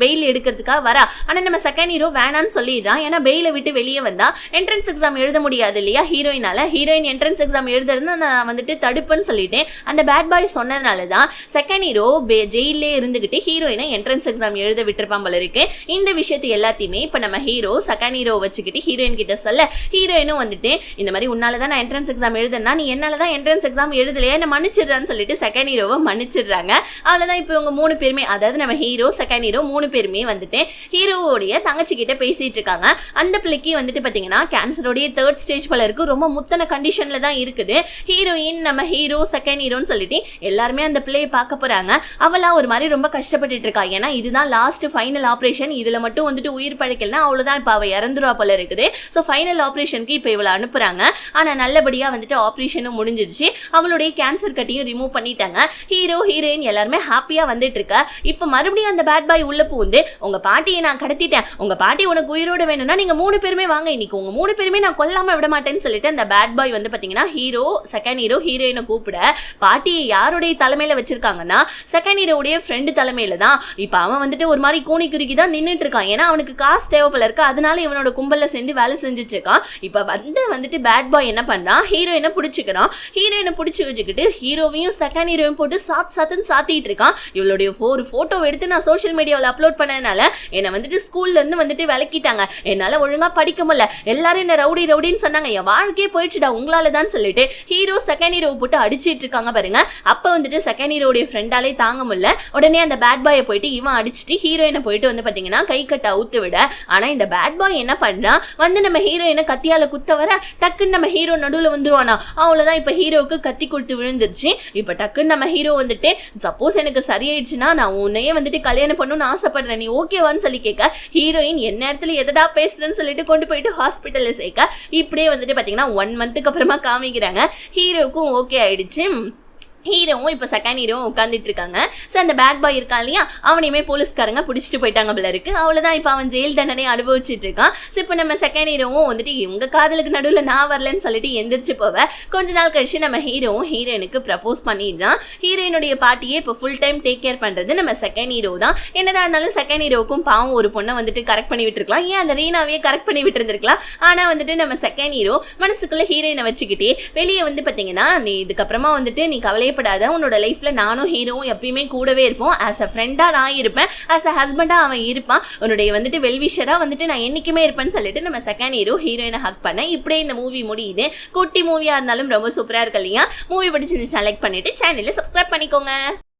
பெயில் எடுக்கிறதுக்காக வரா. ஆனா நம்ம செகண்ட் ஹீரோ வேணான்னு சொல்லிடுறான். ஏன்னா பெயில விட்டு வெளியே வந்தா என்ட்ரன்ஸ் எக்ஸாம் எழுத முடியாது இல்லையா ஹீரோயினால, ஹீரோயின் என்ட்ரன்ஸ் எக்ஸாம் எழுதுறது நான் வந்துட்டு தடுப்புன்னு சொல்லிட்டு அந்த பேட் பாய் சொன்னதுனாலதான் செகண்ட் ஹீரோ ஜெயிலே இருந்துகிட்டு ஹீரோயினை என்ட்ரன்ஸ் எக்ஸாம் எழுத விட்டுருப்பான் போல இருக்கு. இந்த விஷயத்தை எல்லாத்தையுமே இப்ப நம்ம ஹீரோ செகண்ட் ஹீரோ வச்சுக்கிட்டு ஹீரோயின் கிட்ட சொல்ல, ஹீரோயினும் வந்துட்டு இந்த மாதிரி உன்னாலதான் நான் என்ட்ரன்ஸ் எக்ஸாம் எழுதுனா, நீ என்னாலதான் என்ட்ரன்ஸ் எக்ஸாம் எழுதலையா, என்ன மன்னிச்சிடுறான்னு சொல்லிட்டு செகண்ட் ஹீரோவை மன்னிச்சிடுறாங்க. அவ்வளவுதான். இப்ப இவங்க மூணு பேருமே, அதாவது நம்ம ஹீரோ செகண்ட் ஹீரோ மூணு பேருமே வந்துட்டு ஹீரோவோடைய தங்கச்சி கிட்ட பேசிட்டு இருக்காங்க. அந்த பிள்ளைக்கு வந்துட்டு பாத்தீங்கன்னா கேன்சரோடைய 3rd ஸ்டேஜ் போல இருக்கு, ரொம்ப முத்தன கண்டிஷன்ல தான் இருக்குது. ஹீரோயின் நம்ம ஹீரோ செகண்ட் ஹீரோன்னு சொல்லிட்டு எல்லாருமே அந்த பிள்ளையை பார்க்க போறாங்க. அவளா ஒரு மாதிரி ரொம்ப கஷ்டப்பட்டுட்டு இருக்கா. ஏன்னா இதுதான் லாஸ்ட் ஃபைனல் ஆபரேஷன், இதுல மட்டும் வந்துட்டு உயிர் படைக்கலன்னா அவ்வளவுதான், இப்ப அவ இறந்துருவா போல இருக்குது. சோ ஃபைனல் ஆபரேஷனுக்கு இப்ப இவளை அனுப்புறாங்க. ஆனா நல்லபடியா வந்துட்டு ஆபரேஷனும் முடிஞ்சிருச்சு. அவளுடைய கேன்சர் கட்டியும் ரிமூவ் பண்ணிட்டாங்க. ஹீரோ ஹீரோயின் எல்லாருமே ஹாப்பியா வந்துட்டு இருக்க. இப்ப மறுபடியும் அந்த பேட் பாய் உள்ள பூந்து, உங்க பாட்டியை நான் கடத்திட்டேன், உங்க பாட்டி உனக்கு உயிரோட வேணும்னா நீங்க மூணு பேருமே வாங்க, இன்னைக்கு உங்க மூணு பேருமே நான் கொல்லாம விட மாட்டேன்னு சொல்லிட்டு அந்த பேட் பாய் வந்து பாத்தீங்கன்னா ஹீரோ செகண்ட் ஹீரோ ஹீரோயினை கூப்பிட, பாட்டியை யாருடைய தலைமையில வச்சிருக்காங்கன்னா செகண்ட் ஹீரோடைய ஃப்ரெண்டு தலைமையில தான். இப்ப அவன் வந்துட்டு ஒரு மாதிரி கூனி குறுக்கி தான் நின்னுட்டு இருக்கான். ஏன்னா அவனுக்கு காசு தேவைப்பல இருக்கு, அதனால இவனோட கும்பல்ல சேர்ந்து வேலை செஞ்சுட்டு இருக்கான். இப்ப வந்துட்டு பேட் பாய் என்ன பண்றான், ஹீரோயினை பிடிச்சிக்கிறான். ஹீரோயினை பிடிச்சி வச்சுக்கிட்டு ஹீரோவையும் செகண்ட் ஹீரோயும் போட்டு சாத்துன்னு சாத்திட்டு இருக்கான். இவளுடைய ஒரு போட்டோ எடுத்து நான் சோசியல் மீடியாவில் அப்லோட் பண்ணதுனால என்னை வந்துட்டு ஸ்கூல்ல இருந்து வந்துட்டு விளக்கிட்டாங்க, என்னால ஒழுங்கா படிக்க முடியல, எல்லாரும் என்ன ரவுடின்னு சொன்னாங்க, என் வாழ்க்கையே போயிடுச்சுடா உங்களால தான் சொல்லிட்டு ஹீரோ செகண்ட் ஹீரோ போட்டு அடிச்சிட்டு இருக்காங்க பாருங்க. அப்ப வந்துட்டு செகண்ட் ஹீரோடைய ஃப்ரெண்டாலே தாங்க முடியல. உடனே அந்த பேட் பாயை போயிட்டு இவன் அடிச்சுட்டு ஹீரோயினை போயிட்டு வந்து பாத்தீங்கன்னா கை கட்ட அவுத்து விட, ஆனா இந்த பேட் பாய் என்ன பண்ணா வந்து நம்ம ஹீரோயினை கத்தியால குத்த வர டக்குன்னு நம்ம ஹீரோ நடுவுல வந்துருவானா. அவ்வளவுதான், இப்ப ஹீரோவுக்கு கத்தி கொடுத்து விழுந்துருச்சு. இப்ப டக்குன்னு நம்ம ஹீரோ வந்துட்டு சப்போஸ் எனக்கு சரியாயிடுச்சுன்னா நான் உன்னையே வந்துட்டு கல்யாணம் பண்ணணும்னு ஆசைப்படுறேன், நீ ஓகேவான்னு சொல்லி கேட்க, ஹீரோயின் என்ன இடத்துல எதடா பேசுறேன்னு சொல்லிட்டு கொண்டு போயிட்டு ஹாஸ்பிட்டல்ல சேர்க்க. இப்படியே வந்துட்டு பாத்தீங்கன்னா 1 மந்த்துக்கு அப்புறமா காமிக்கிறாங்க. ஹீரோவுக்கும் ஓகே ஆயிடுச்சு. ஹீரோவும் இப்போ செகண்ட் ஹீரோவும் உட்காந்துட்டு இருக்காங்க. ஸோ அந்த பேட் பாய் இருக்கான் இல்லையா, அவனையுமே போலீஸ்காரங்க பிடிச்சிட்டு போயிட்டாங்க போல இருக்கு. அவ்வளோதான், இப்போ அவன் ஜெயில் தண்டனை அனுபவிச்சுட்டு இருக்கான். ஸோ இப்போ நம்ம செகண்ட் ஹீரோவும் வந்துட்டு இவங்க காதலுக்கு நடுவில் நான் வரலன்னு சொல்லிட்டு எந்திரிச்சு போவேன். கொஞ்ச நாள் கழிச்சு நம்ம ஹீரோவும் ஹீரோயினுக்கு ப்ரப்போஸ் பண்ணிடுறான். ஹீரோயினுடைய பாட்டியே இப்போ ஃபுல் டைம் டேக் கேர் பண்ணுறது நம்ம செகண்ட் ஹீரோ தான். என்னதான் இருந்தாலும் செகண்ட் ஹீரோவுக்கும் பாவம் ஒரு பொண்ணை வந்துட்டு கரெக்ட் பண்ணி விட்டுருக்கலாம், ஏன் அந்த ரீனாவே கரெக்ட் பண்ணி விட்டுருந்துருக்கலாம். ஆனால் வந்துட்டு நம்ம செகண்ட் ஹீரோ மனசுக்குள்ள ஹீரோயினை வச்சுக்கிட்டே வெளியே வந்து பார்த்தீங்கன்னா, நீ இதுக்கப்புறமா வந்துட்டு நீ கவலையே பயப்படாத, உன்னோட லைஃப்ல நானும் ஹீரோவும் எப்பயுமே கூடவே இருப்போம். ஆஸ் அ ஃப்ரெண்டா நான் இருப்பேன், ஆஸ் அ ஹஸ்பண்டா அவன் இருப்பான், உன்னுடைய வந்துட்டு வெல்விஷரா வந்துட்டு நான் என்னைக்குமே இருப்பேன்னு சொல்லிட்டு நம்ம செகண்ட் ஹீரோ ஹீரோயினை ஹக் பண்ண. இப்படியே இந்த மூவி முடியுது. குட்டி மூவியா இருந்தாலும் ரொம்ப சூப்பரா இருக்கு இல்லையா? மூவி பிடிச்சிருந்துச்சுன்னா லைக் பண்ணிட்டு சேனலை சப்ஸ்கிரைப் பண்ணிக்கோங்க.